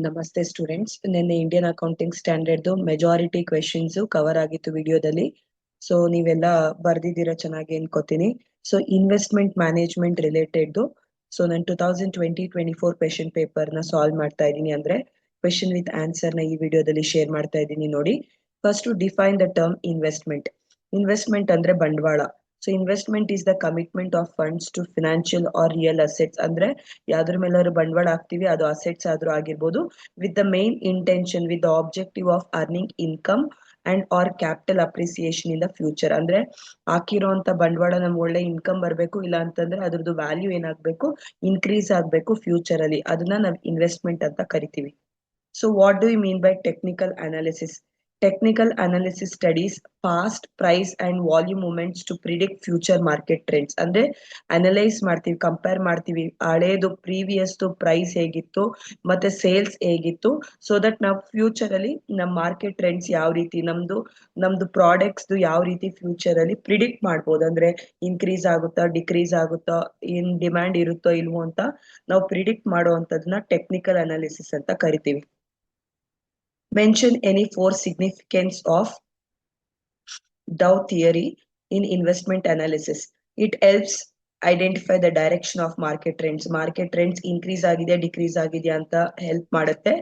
ನಮಸ್ತೆ ಸ್ಟೂಡೆಂಟ್ಸ್. ನಿನ್ನೆ Indian accounting standard majority questions cover ಆಗಿತ್ತು ವಿಡಿಯೋದಲ್ಲಿ. ಸೊ ನೀವೆಲ್ಲ ಬರ್ದಿದ್ದೀರಾ ಚೆನ್ನಾಗಿ ಅನ್ಕೋತೀನಿ. So investment management related so ನಾನು 2020-24 ಕ್ವೆಶನ್ ಪೇಪರ್ ನ ಸಾಲ್ವ್ ಮಾಡ್ತಾ ಇದ್ದೀನಿ. ಅಂದ್ರೆ ಕ್ವೆಶನ್ ವಿತ್ ಆನ್ಸರ್ ನ ಈ ವಿಡಿಯೋದಲ್ಲಿ ಶೇರ್ ಮಾಡ್ತಾ ಇದ್ದೀನಿ ನೋಡಿ. First define the term investment. Investment ಅಂದ್ರೆ ಬಂಡವಾಳ. So investment is the commitment of funds to financial or real assets. ಅಂದ್ರೆ ಯಾವ್ದ್ರ ಮೇಲಾದ್ರು ಬಂಡವಾಳ ಹಾಕ್ತಿವಿ, ಅದು ಅಸೆಟ್ಸ್ ಆದ್ರೂ ಆಗಿರ್ಬೋದು, with the main intention, with the objective of earning income and or capital appreciation in the future. ಅಂದ್ರೆ ಹಾಕಿರೋಂತ ಬಂಡವಾಳ ನಮ್ಗೆ ಒಳ್ಳೆ ಇನ್ಕಮ್ ಬರ್ಬೇಕು, ಇಲ್ಲ ಅಂತಂದ್ರೆ ಅದ್ರದ್ದು ವ್ಯಾಲ್ಯೂ ಏನಾಗ್ಬೇಕು, ಇನ್ಕ್ರೀಸ್ ಆಗ್ಬೇಕು ಫ್ಯೂಚರ್ ಅಲ್ಲಿ. ಅದನ್ನ ನಾವು ಇನ್ವೆಸ್ಟ್ಮೆಂಟ್ ಅಂತ ಕರಿತೀವಿ. So what do you mean by technical analysis? Technical analysis studies past price and volume movements to predict future market trends. ಅಂದ್ರೆ ಅನಲೈಸ್ ಮಾಡ್ತೀವಿ, ಕಂಪೇರ್ ಮಾಡ್ತೀವಿ ಹಳೇದು ಪ್ರೀವಿಯಸ್ ಪ್ರೈಸ್ ಹೇಗಿತ್ತು ಮತ್ತೆ ಸೇಲ್ಸ್ ಹೇಗಿತ್ತು, ಸೊ ದಟ್ ನಾವು ಫ್ಯೂಚರ್ ಅಲ್ಲಿ ನಮ್ಮ ಮಾರ್ಕೆಟ್ ಟ್ರೆಂಡ್ಸ್ ಯಾವ ರೀತಿ, ನಮ್ದು ಪ್ರಾಡಕ್ಟ್ಸ್ ಯಾವ ರೀತಿ ಫ್ಯೂಚರ್ ಅಲ್ಲಿ ಪ್ರಿಡಿಕ್ಟ್ ಮಾಡ್ಬೋದು. ಅಂದ್ರೆ ಇನ್ಕ್ರೀಸ್ ಆಗುತ್ತಾ, ಡಿಕ್ರೀಸ್ ಆಗುತ್ತಾ, ಏನ್ ಡಿಮ್ಯಾಂಡ್ ಇರುತ್ತೋ ಇಲ್ವೋ ಅಂತ ನಾವು ಪ್ರಿಡಿಕ್ಟ್ ಮಾಡುವಂತದನ್ನ ಟೆಕ್ನಿಕಲ್ ಅನಾಲಿಸಿಸ್ ಅಂತ ಕರಿತೀವಿ. Mention any four significance of Dow theory in investment analysis. It helps identify the direction of market trends. Market trends increase agidya, decrease agidya anta help ಮಾಡುತ್ತೆ.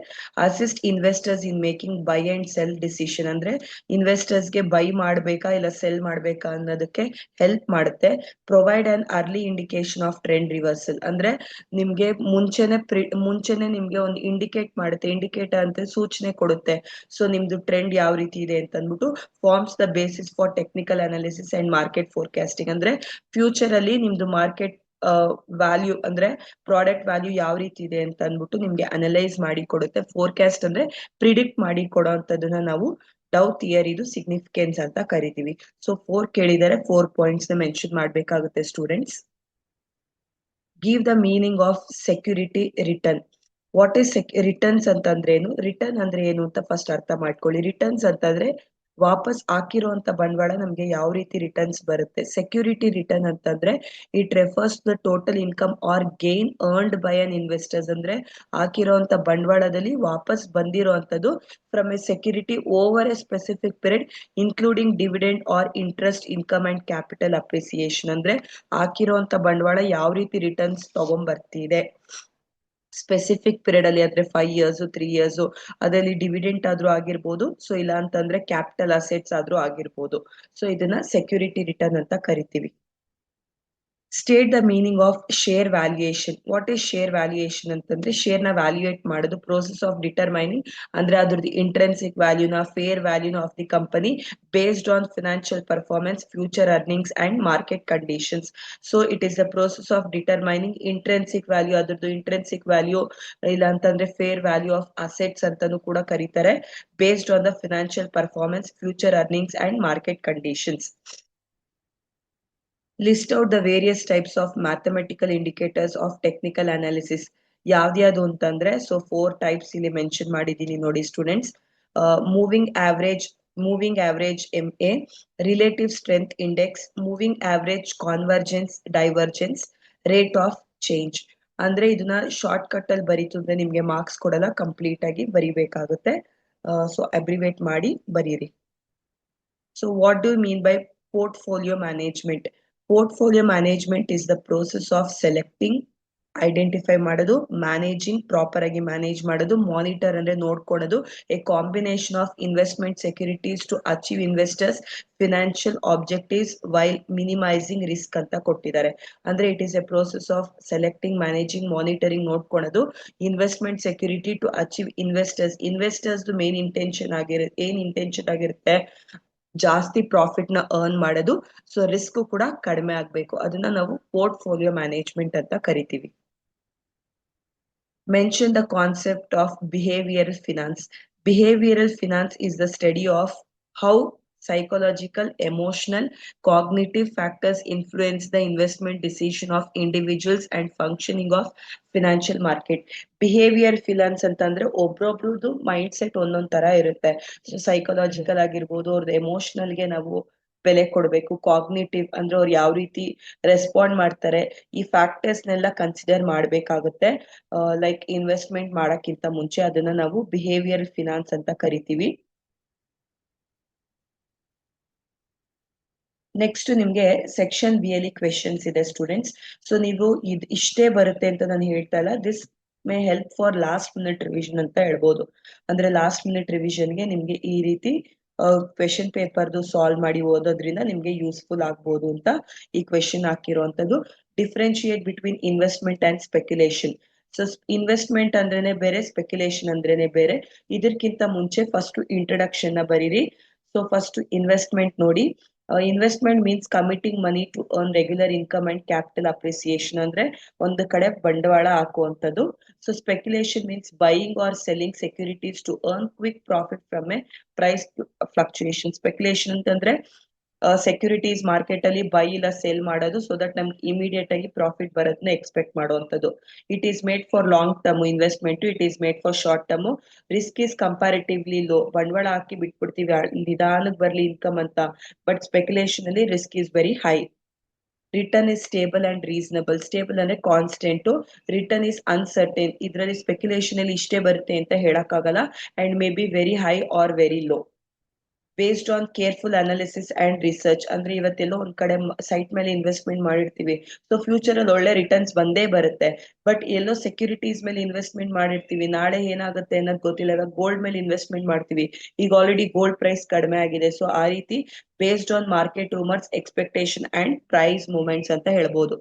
Assist investors in making buy and sell decision. ಅಂದ್ರೆ investors ಗೆ by ಮಾಡ್ಬೇಕಾ ಇಲ್ಲ cell ಮಾಡ್ಬೇಕಾ ಅನ್ನೋದಕ್ಕೆ help ಮಾಡುತ್ತೆ. Provide an early indication of trend reversal. ಅಂದ್ರೆ ನಿಮ್ಗೆ ಮುಂಚೆನೆ ನಿಮ್ಗೆ ಒಂದು ಇಂಡಿಕೇಟ್ ಮಾಡುತ್ತೆ, ಇಂಡಿಕೇಟರ್ ಅಂತ ಸೂಚನೆ ಕೊಡುತ್ತೆ. ಸೊ ನಿಮ್ದು ಟ್ರೆಂಡ್ ಯಾವ ರೀತಿ ಇದೆ ಅಂತ ಅಂದ್ಬಿಟ್ಟು forms the basis for technical analysis and market forecasting. ಅಂದ್ರೆ ಫ್ಯೂಚರ್ ಅಲ್ಲಿ ನಿಮ್ದು ಮಾರ್ಕೆಟ್ ವ್ಯಾಲ್ಯೂ ಅಂದ್ರೆ ಪ್ರಾಡಕ್ಟ್ ವ್ಯಾಲ್ಯೂ ಯಾವ ರೀತಿ ಇದೆ ಅಂತ ಅಂದ್ಬಿಟ್ಟು ನಿಮ್ಗೆ ಅನಲೈಸ್ ಮಾಡಿ ಕೊಡುತ್ತೆ. ಫೋರ್ಕಾಸ್ಟ್ ಅಂದ್ರೆ ಪ್ರಿಡಿಕ್ಟ್ ಮಾಡಿ ಕೊಡೋ ಅಂತದನ್ನ ನಾವು ಡೌ ಥಿಯರಿದು ಸಿಗ್ನಿಫಿಕೆನ್ಸ್ ಅಂತ ಕರಿತೀವಿ. ಸೊ 4 ಕೇಳಿದರೆ 4 ಪಾಯಿಂಟ್ಸ್ ನ ಮೆನ್ಷನ್ ಮಾಡ್ಬೇಕಾಗುತ್ತೆ students. Give the meaning of security return. What is returns ಅಂತಂದ್ರೆ ಏನು, ರಿಟರ್ನ್ ಅಂದ್ರೆ ಏನು ಅಂತ ಫಸ್ಟ್ ಅರ್ಥ ಮಾಡ್ಕೊಳ್ಳಿ. ರಿಟರ್ನ್ಸ್ ಅಂತಂದ್ರೆ ವಾಪಸ್ ಹಾಕಿರುವಂತ ಬಂಡವಾಳ ನಮ್ಗೆ ಯಾವ ರೀತಿ ರಿಟರ್ನ್ಸ್ ಬರುತ್ತೆ. ಸೆಕ್ಯೂರಿಟಿ ರಿಟರ್ನ್ ಅಂತಂದ್ರೆ it refers the total income or gain earned by an investors. ಅಂದ್ರೆ ಹಾಕಿರೋಂತ ಬಂಡವಾಳದಲ್ಲಿ ವಾಪಸ್ ಬಂದಿರೋಂಥದ್ದು from a security over a specific period including dividend or interest income and capital appreciation. ಅಂದ್ರೆ ಹಾಕಿರೋಂತ ಬಂಡವಾಳ ಯಾವ ರೀತಿ ರಿಟರ್ನ್ಸ್ ತಗೊಂಡ್ಬರ್ತಿದೆ ಸ್ಪೆಸಿಫಿಕ್ ಪೀರಿಯಡ್ ಅಲ್ಲಿ, ಅಂದ್ರೆ 5 years 3 years ಅದರಲ್ಲಿ ಡಿವಿಡೆಂಟ್ ಆದ್ರೂ ಆಗಿರ್ಬೋದು, ಸೊ ಇಲ್ಲ ಅಂತಂದ್ರೆ ಕ್ಯಾಪಿಟಲ್ ಅಸೆಟ್ಸ್ ಆದ್ರೂ ಆಗಿರ್ಬೋದು. ಸೊ ಇದನ್ನ ಸೆಕ್ಯೂರಿಟಿ ರಿಟರ್ನ್ ಅಂತ ಕರಿತೀವಿ. State the meaning of share valuation. What is share valuation ಅಂತಂದ್ರೆ ಶೇರ್ ನ ವ್ಯಾಲ್ಯೂಯೇಟ್ ಮಾಡೋದು, ಪ್ರೋಸೆಸ್ ಆಫ್ ಡಿಟರ್ಮೈನಿಂಗ್ ಅಂದ್ರೆ ಅದ್ರದ್ದು ಇಂಟ್ರೆನ್ಸಿಕ್ ವ್ಯಾಲ್ಯೂನ, ಫೇರ್ ವ್ಯಾಲ್ಯೂನ of the company based on financial performance, future earnings and market conditions. So it is the process of determining intrinsic value, ಅದ್ರದ್ದು intrinsic value ಇಲ್ಲ ಅಂತಂದ್ರೆ ಫೇರ್ ವ್ಯಾಲ್ಯೂ ಆಫ್ ಅಸೆಟ್ಸ್ ಅಂತಾನು ಕೂಡ ಕರೀತಾರೆ, based on the financial performance, future earnings and market conditions. List out the various types of mathematical indicators of technical analysis. ಯಾವ್ದ್ಯಾವ್ದು ಅಂತಂದ್ರೆ so 4 types ಇಲ್ಲಿ mention ಮಾಡಿದ್ದೀನಿ ನೋಡಿ students. Moving average MA, relative strength index, moving average convergence, divergence, rate of change. ಅಂದ್ರೆ ಇದನ್ನ short cut ಅಲ್ಲಿ ಬರೀತು ಅಂದ್ರೆ ನಿಮ್ಗೆ ಮಾರ್ಕ್ಸ್ ಕೊಡಲ್ಲ, ಕಂಪ್ಲೀಟ್ ಆಗಿ ಬರಿಬೇಕಾಗುತ್ತೆ. ಸೊ ಅಬ್ರಿವೇಟ್ ಮಾಡಿ ಬರೀರಿ. So what do you mean by portfolio management? Portfolio management is the process of selecting, identify ಮಾಡೋದು, ಮ್ಯಾನೇಜಿಂಗ್ ಪ್ರಾಪರ್ ಆಗಿ ಮ್ಯಾನೇಜ್ ಮಾಡೋದು, ಮಾನಿಟರ್ ಅಂದ್ರೆ ನೋಡ್ಕೊಳ್ಳೋದು, a combination of investment securities to achieve investors financial objectives while minimising risk ಅಂತ ಕೊಟ್ಟಿದ್ದಾರೆ. ಅಂದ್ರೆ it is a process of selecting, managing, monitoring ನೋಡ್ಕೊಳ್ಳೋದು, investment security to achieve investors main intention ಆಗಿರುತ್ತೆ ಜಾಸ್ತಿ ಪ್ರಾಫಿಟ್ ನ ಅರ್ನ್ ಮಾಡೋದು, ಸೊ ರಿಸ್ಕ್ ಕೂಡ ಕಡಿಮೆ ಆಗ್ಬೇಕು. ಅದನ್ನ ನಾವು ಪೋರ್ಟ್ಫೋಲಿಯೋ ಮ್ಯಾನೇಜ್ಮೆಂಟ್ ಅಂತ ಕರಿತೀವಿ. Mention the concept of behavioural finance. Behavioral finance is the study of how psychological, emotional, cognitive factors influence the investment decision of individuals and functioning of financial market. Behaviour finance ಅಂತಂದ್ರೆ ಒಬ್ರೊಬ್ರದ್ದು mind set ಒಂದೊಂದ್ ತರ ಇರುತ್ತೆ. So psychological ಆಗಿರ್ಬೋದು, ಅವ್ರದ್ದು ಎಮೋಷನಲ್ಗೆ ನಾವು ಬೆಲೆ ಕೊಡ್ಬೇಕು, cognitive ಅಂದ್ರೆ ಅವ್ರು ಯಾವ ರೀತಿ ರೆಸ್ಪಾಂಡ್ ಮಾಡ್ತಾರೆ, ಈ ಫ್ಯಾಕ್ಟರ್ಸ್ನೆಲ್ಲ ಕನ್ಸಿಡರ್ ಮಾಡ್ಬೇಕಾಗುತ್ತೆ. ಲೈಕ್ ಇನ್ವೆಸ್ಟ್ಮೆಂಟ್ ಮಾಡಕ್ಕಿಂತ ಮುಂಚೆ ಅದನ್ನ ನಾವು ಬಿಹೇವಿಯರ್ ಫಿನಾನ್ಸ್ ಅಂತ ಕರಿತೀವಿ. ನೆಕ್ಸ್ಟ್ ನಿಮ್ಗೆ ಸೆಕ್ಷನ್ ಬಿ ಅಲ್ಲಿ ಕ್ವೆಶನ್ಸ್ ಇದೆ ಸ್ಟೂಡೆಂಟ್ಸ್. ಸೊ ನೀವು ಇಷ್ಟೇ ಬರುತ್ತೆ ಅಂತ ನಾನು ಹೇಳ್ತಾ ಇಲ್ಲ, this may help for last minute revision ಅಂತ ಹೇಳ್ಬೋದು. ಅಂದ್ರೆ ಲಾಸ್ಟ್ ಮಿನಿಟ್ ರಿವಿಷನ್ಗೆ ನಿಮ್ಗೆ ಈ ರೀತಿ ಕ್ವೆಶನ್ ಪೇಪರ್ದು ಸಾಲ್ವ್ ಮಾಡಿ ಓದೋದ್ರಿಂದ ನಿಮ್ಗೆ ಯೂಸ್ಫುಲ್ ಆಗ್ಬೋದು ಅಂತ ಈ ಕ್ವೆಶನ್ ಹಾಕಿರುವಂತದ್ದು. Differentiate between investment and speculation. So investment ಅಂದ್ರೇನೆ ಬೇರೆ, ಸ್ಪೆಕ್ಯುಲೇಷನ್ ಅಂದ್ರೇನೆ ಬೇರೆ. ಇದಕ್ಕಿಂತ ಮುಂಚೆ ಫಸ್ಟ್ ಇಂಟ್ರಡಕ್ಷನ್ ನ ಬರೀರಿ. ಸೊ ಫಸ್ಟ್ ಇನ್ವೆಸ್ಟ್ಮೆಂಟ್ ನೋಡಿ. Investment means committing money to earn regular income and capital appreciation, ಅಂದ್ರೆ ಒಂದು ಕಡೆ ಬಂಡವಾಳ ಹಾಕುವಂಥದ್ದು. So speculation means buying or selling securities to earn quick profit from a price fluctuation. Speculation ಅಂತಂದ್ರೆ securities market ಅಲ್ಲಿ buy ಇಲ್ಲ sale ಮಾಡೋದು, so that ನಮ್ಗೆ ಇಮಿಡಿಯೇಟ್ ಆಗಿ ಪ್ರಾಫಿಟ್ ಬರೋದನ್ನ ಎಕ್ಸ್ಪೆಕ್ಟ್ ಮಾಡುವಂಥದ್ದು. It is made for long term investment, it is made for short term. Risk is comparatively low. ಬಂಡವಾಳ ಹಾಕಿ ಬಿಟ್ಬಿಡ್ತೀವಿ ನಿಧಾನಕ್ಕೆ ಬರ್ಲಿ ಇನ್ಕಮ್ ಅಂತ, ಬಟ್ ಸ್ಪೆಕ್ಯುಲೇಷನ್ ಅಲ್ಲಿ risk is very high. Return is stable and reasonable. Stable ಅಂದ್ರೆ constant, return is uncertain. ಇದರಲ್ಲಿ speculation ಅಲ್ಲಿ ಇಷ್ಟೇ ಬರುತ್ತೆ ಅಂತ ಹೇಳಕ್ಕಾಗಲ್ಲ, and may be very high are very low. Based on careful analysis and research, ಅಂದ್ರೆ ಇವತ್ತೆಲ್ಲೋ ಒಂದ್ ಕಡೆ ಸೈಟ್ ಮೇಲೆ ಇನ್ವೆಸ್ಟ್ಮೆಂಟ್ ಮಾಡಿರ್ತೀವಿ, ಸೊ ಫ್ಯೂಚರ್ ಅಲ್ಲಿ ಒಳ್ಳೆ ರಿಟರ್ನ್ಸ್ ಬಂದೇ ಬರುತ್ತೆ. ಬಟ್ ಎಲ್ಲೋ ಸೆಕ್ಯೂರಿಟೀಸ್ ಮೇಲೆ ಇನ್ವೆಸ್ಟ್ಮೆಂಟ್ ಮಾಡಿರ್ತೀವಿ, ನಾಳೆ ಏನಾಗುತ್ತೆ ಅನ್ನೋದು ಗೊತ್ತಿಲ್ಲ. ಇವಾಗ ಗೋಲ್ಡ್ ಮೇಲೆ ಇನ್ವೆಸ್ಟ್ಮೆಂಟ್ ಮಾಡ್ತೀವಿ, ಈಗ ಆಲ್ರೆಡಿ ಗೋಲ್ಡ್ ಪ್ರೈಸ್ ಕಡಿಮೆ ಆಗಿದೆ. ಸೊ ಆ ರೀತಿ based on market rumours, expectation and price movements ಅಂತ ಹೇಳ್ಬೋದು.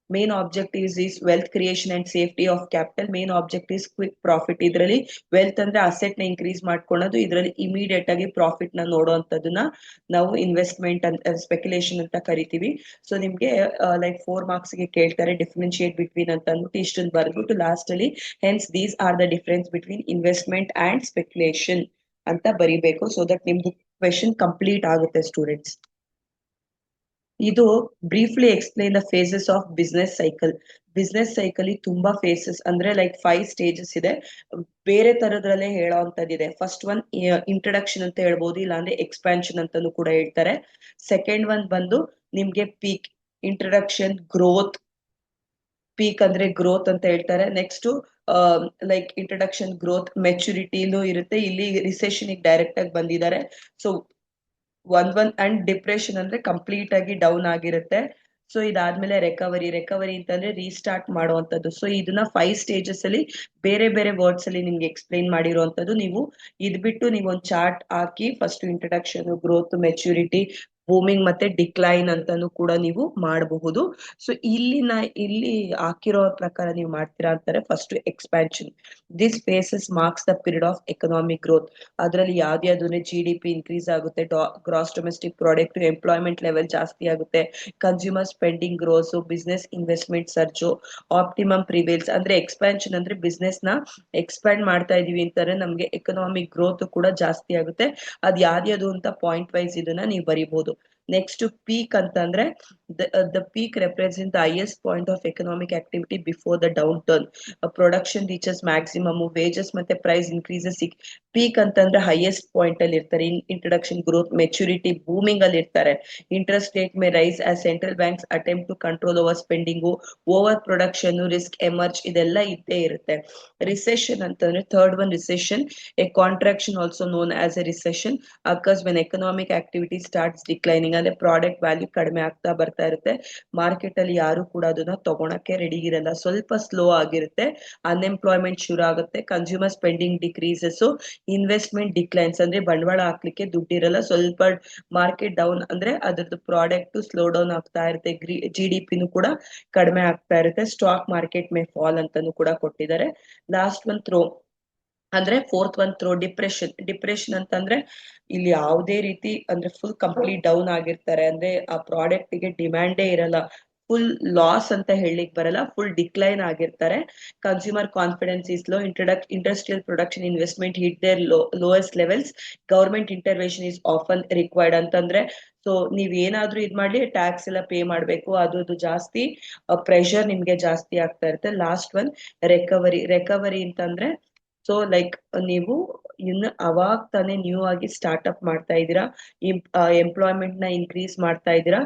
Main objectives is wealth creation and safety of capital. Main object is quick profit. ಇದರಲ್ಲಿ ವೆಲ್ತ್ ಅಂದ್ರೆ ಅಸೆಟ್ ನ ಇನ್ಕ್ರೀಸ್ ಮಾಡ್ಕೊಳ್ಳೋದು, ಇದರಲ್ಲಿ ಇಮಿಡಿಯೇಟ್ ಆಗಿ ಪ್ರಾಫಿಟ್ ನ ನೋಡುವಂತದನ್ನ ನಾವು ಇನ್ವೆಸ್ಟ್ಮೆಂಟ್ ಅಂತ, ಸ್ಪೆಕ್ಯುಲೇಷನ್ ಅಂತ ಕರಿತೀವಿ. ಸೊ ನಿಮ್ಗೆ ಲೈಕ್ 4 ಮಾರ್ಕ್ಸ್ ಗೆ ಕೇಳ್ತಾರೆ ಡಿಫ್ರೆನ್ಶಿಯೇಟ್ ಬಿಟ್ವೀನ್ ಅಂತ ಅಂದ್ಬಿಟ್ಟು ಇಷ್ಟೊಂದು ಬರ್ಬಿಟ್ಟು ಲಾಸ್ಟ್ ಅಲ್ಲಿ hence these are the difference between investment and speculation ಅಂತ ಬರಿಬೇಕು. ಸೊ ದಟ್ ನಿಮ್ದು ಕ್ವೆಶನ್ ಕಂಪ್ಲೀಟ್ ಆಗುತ್ತೆ ಸ್ಟೂಡೆಂಟ್ಸ್. ಇದು briefly explain the phases of business cycle. Business cycle ತುಂಬಾ ಫೇಸಸ್ ಅಂದ್ರೆ ಲೈಕ್ 5 ಸ್ಟೇಜಸ್ ಇದೆ, ಬೇರೆ ತರದ್ರಲ್ಲೇ ಹೇಳೋವಂಥದ್ದಿದೆ. ಫಸ್ಟ್ ಒನ್ ಇಂಟ್ರಡಕ್ಷನ್ ಅಂತ ಹೇಳ್ಬೋದು, ಇಲ್ಲಾಂದ್ರೆ ಎಕ್ಸ್ಪಾನ್ಷನ್ ಅಂತಾನು ಕೂಡ ಹೇಳ್ತಾರೆ. ಸೆಕೆಂಡ್ ಒನ್ ಬಂದು ನಿಮ್ಗೆ ಪೀಕ್, ಇಂಟ್ರಡಕ್ಷನ್, ಗ್ರೋತ್. ಪೀಕ್ ಅಂದ್ರೆ ಗ್ರೋತ್ ಅಂತ ಹೇಳ್ತಾರೆ. ನೆಕ್ಸ್ಟ್ ಲೈಕ್ ಇಂಟ್ರಡಕ್ಷನ್, ಗ್ರೋತ್, ಮೆಚುರಿಟಿನೂ ಇರುತ್ತೆ. ಇಲ್ಲಿ ರಿಸೆಷನ್ ಡೈರೆಕ್ಟ್ ಆಗಿ ಬಂದಿದ್ದಾರೆ. ಸೊ ಒನ್ ಅಂಡ್ ಡಿಪ್ರೆಷನ್ ಅಂದ್ರೆ ಕಂಪ್ಲೀಟ್ ಆಗಿ ಡೌನ್ ಆಗಿರುತ್ತೆ. ಸೊ ಇದಾದ್ಮೇಲೆ ರಿಕವರಿ. ರಿಕವರಿ ಅಂತಂದ್ರೆ ರೀಸ್ಟಾರ್ಟ್ ಮಾಡುವಂತದ್ದು. ಸೊ ಇದನ್ನ 5 ಸ್ಟೇಜಸ್ ಅಲ್ಲಿ ಬೇರೆ ಬೇರೆ ವರ್ಡ್ಸ್ ಅಲ್ಲಿ ನಿಮ್ಗೆ ಎಕ್ಸ್ಪ್ಲೈನ್ ಮಾಡಿರುವಂತದ್ದು. ನೀವು ಇದ್ ಬಿಟ್ಟು ನೀವು ಒಂದು ಚಾರ್ಟ್ ಹಾಕಿ first introduction, growth, maturity, booming ಮತ್ತೆ ಡಿಕ್ಲೈನ್ ಅಂತಾನು ಕೂಡ ನೀವು ಮಾಡಬಹುದು. ಸೊ ಇಲ್ಲಿ ಹಾಕಿರೋ ಪ್ರಕಾರ ನೀವು ಮಾಡ್ತೀರಾ ಅಂತಾರೆ. First expansion. This phases marks the period of economic growth. ಅದರಲ್ಲಿ ಯಾವ್ದು GDP ಇನ್ಕ್ರೀಸ್ ಆಗುತ್ತೆ, gross domestic product, employment level ಜಾಸ್ತಿ ಆಗುತ್ತೆ, consumer spending grows, business investment surge, optimum prevails. ಅಂದ್ರೆ ಎಕ್ಸ್ಪ್ಯಾನ್ಷನ್ ಅಂದ್ರೆ ಬಿಸ್ನೆಸ್ ನ ಎಕ್ಸ್ಪ್ಯಾಂಡ್ ಮಾಡ್ತಾ ಇದೀವಿ ಅಂತಾರೆ, ನಮ್ಗೆ ಎಕನಾಮಿಕ್ ಗ್ರೋತ್ ಕೂಡ ಜಾಸ್ತಿ ಆಗುತ್ತೆ. ಅದ್ ಯಾವ್ದು ಅಂತ ಪಾಯಿಂಟ್ ವೈಸ್ ಇದನ್ನ ನೀವು ಬರಿಬಹುದು. ನೆಕ್ಸ್ಟ್ ಪೀಕ್ ಅಂತಂದ್ರೆ the peak represent the highest point of economic activity before the downturn. Production reaches maximum, wages ಮತ್ತೆ ಪ್ರೈಸ್ ಇನ್ಕ್ರೀಸಸ್. ಪೀಕ್ ಅಂತಂದ್ರೆ ಹೈಯೆಸ್ಟ್ ಪಾಯಿಂಟ್ ಅಲ್ಲಿ ಇರ್ತಾರೆ. ಇಂಟ್ರಡಕ್ಷನ್, ಗ್ರೋತ್, ಮೆಚುರಿಟಿ, ಬೂಮಿಂಗ್ ಅಲ್ಲಿ ಇರ್ತಾರೆ. Interest rate may rise as central banks attempt to control over spending, over production, risk emerge, ಇದೆಲ್ಲ ಇದ್ದೇ ಇರುತ್ತೆ. Recession ಅಂತಂದ್ರೆ third one recession, a contraction also known as A recession occurs when economic activity starts declining. ಅಂದ್ರೆ product value ಕಡಿಮೆ ಆಗ್ತಾ ಬರ್ತಾ ಇರುತ್ತೆ, market ಅಲ್ಲಿ ಯಾರು ಕೂಡ ಅದನ್ನ ತಗೊಳಕ್ಕೆ ರೆಡಿ ಇರಲ್ಲ, ಸ್ವಲ್ಪ ಸ್ಲೋ ಆಗಿರುತ್ತೆ, ಅನ್ಎಂಪ್ಲಾಯ್ಮೆಂಟ್ ಶುರು ಆಗುತ್ತೆ, consumer spending decreases, investment declines. ಅಂದ್ರೆ ಬಂಡವಾಳ ಹಾಕ್ಲಿಕ್ಕೆ ದುಡ್ಡಿರಲ್ಲ, ಸ್ವಲ್ಪ ಮಾರ್ಕೆಟ್ ಡೌನ್ ಅಂದ್ರೆ ಅದ್ರದ್ದು ಪ್ರಾಡಕ್ಟ್ ಸ್ಲೋ ಡೌನ್ ಆಗ್ತಾ ಇರುತ್ತೆ, GDP ಕೂಡ ಕಡಿಮೆ ಆಗ್ತಾ ಇರುತ್ತೆ, ಸ್ಟಾಕ್ ಮಾರ್ಕೆಟ್ ಮೇ ಫಾಲ್ ಅಂತಾನು ಕೂಡ ಕೊಟ್ಟಿದ್ದಾರೆ. ಲಾಸ್ಟ್ ಒನ್ ಥ್ರೋ ಅಂದ್ರೆ fourth one trough depression. Depression ಅಂತಂದ್ರೆ ಇಲ್ಲಿ ಯಾವುದೇ ರೀತಿ ಅಂದ್ರೆ ಫುಲ್ ಕಂಪ್ಲೀಟ್ ಡೌನ್ ಆಗಿರ್ತಾರೆ, ಅಂದ್ರೆ ಆ ಪ್ರಾಡಕ್ಟ್ ಗೆ ಡಿಮ್ಯಾಂಡೇ ಇರಲ್ಲ, ಫುಲ್ ಲಾಸ್ ಅಂತ ಹೇಳಲಿಕ್ಕೆ ಬರಲ್ಲ, ಫುಲ್ ಡಿಕ್ಲೈನ್ ಆಗಿರ್ತಾರೆ. Consumer confidence is low, industrial production investment hit their lowest levels, government intervention is often required. ಅಂತಂದ್ರೆ ಸೊ ನೀವ್ ಏನಾದ್ರೂ ಇದ್ ಮಾಡ್ಲಿ ಟ್ಯಾಕ್ಸ್ ಎಲ್ಲ ಪೇ ಮಾಡ್ಬೇಕು, ಅದು ಜಾಸ್ತಿ ಪ್ರೆಷರ್ ನಿಮ್ಗೆ ಜಾಸ್ತಿ ಆಗ್ತಾ ಇರುತ್ತೆ. Last one recovery. ರಿಕವರಿ ಅಂತಂದ್ರೆ ಸೊ ಲೈಕ್ ನೀವು ಇನ್ನು ಅವಾಗ ತಾನೇ ನ್ಯೂ ಆಗಿ ಸ್ಟಾರ್ಟ್ಅಪ್ ಮಾಡ್ತಾ ಇದ್ದೀರಾ, ಎಂಪ್ಲಾಯ್ಮೆಂಟ್ ನ ಇನ್ಕ್ರೀಸ್ ಮಾಡ್ತಾ ಇದ್ದೀರಾ.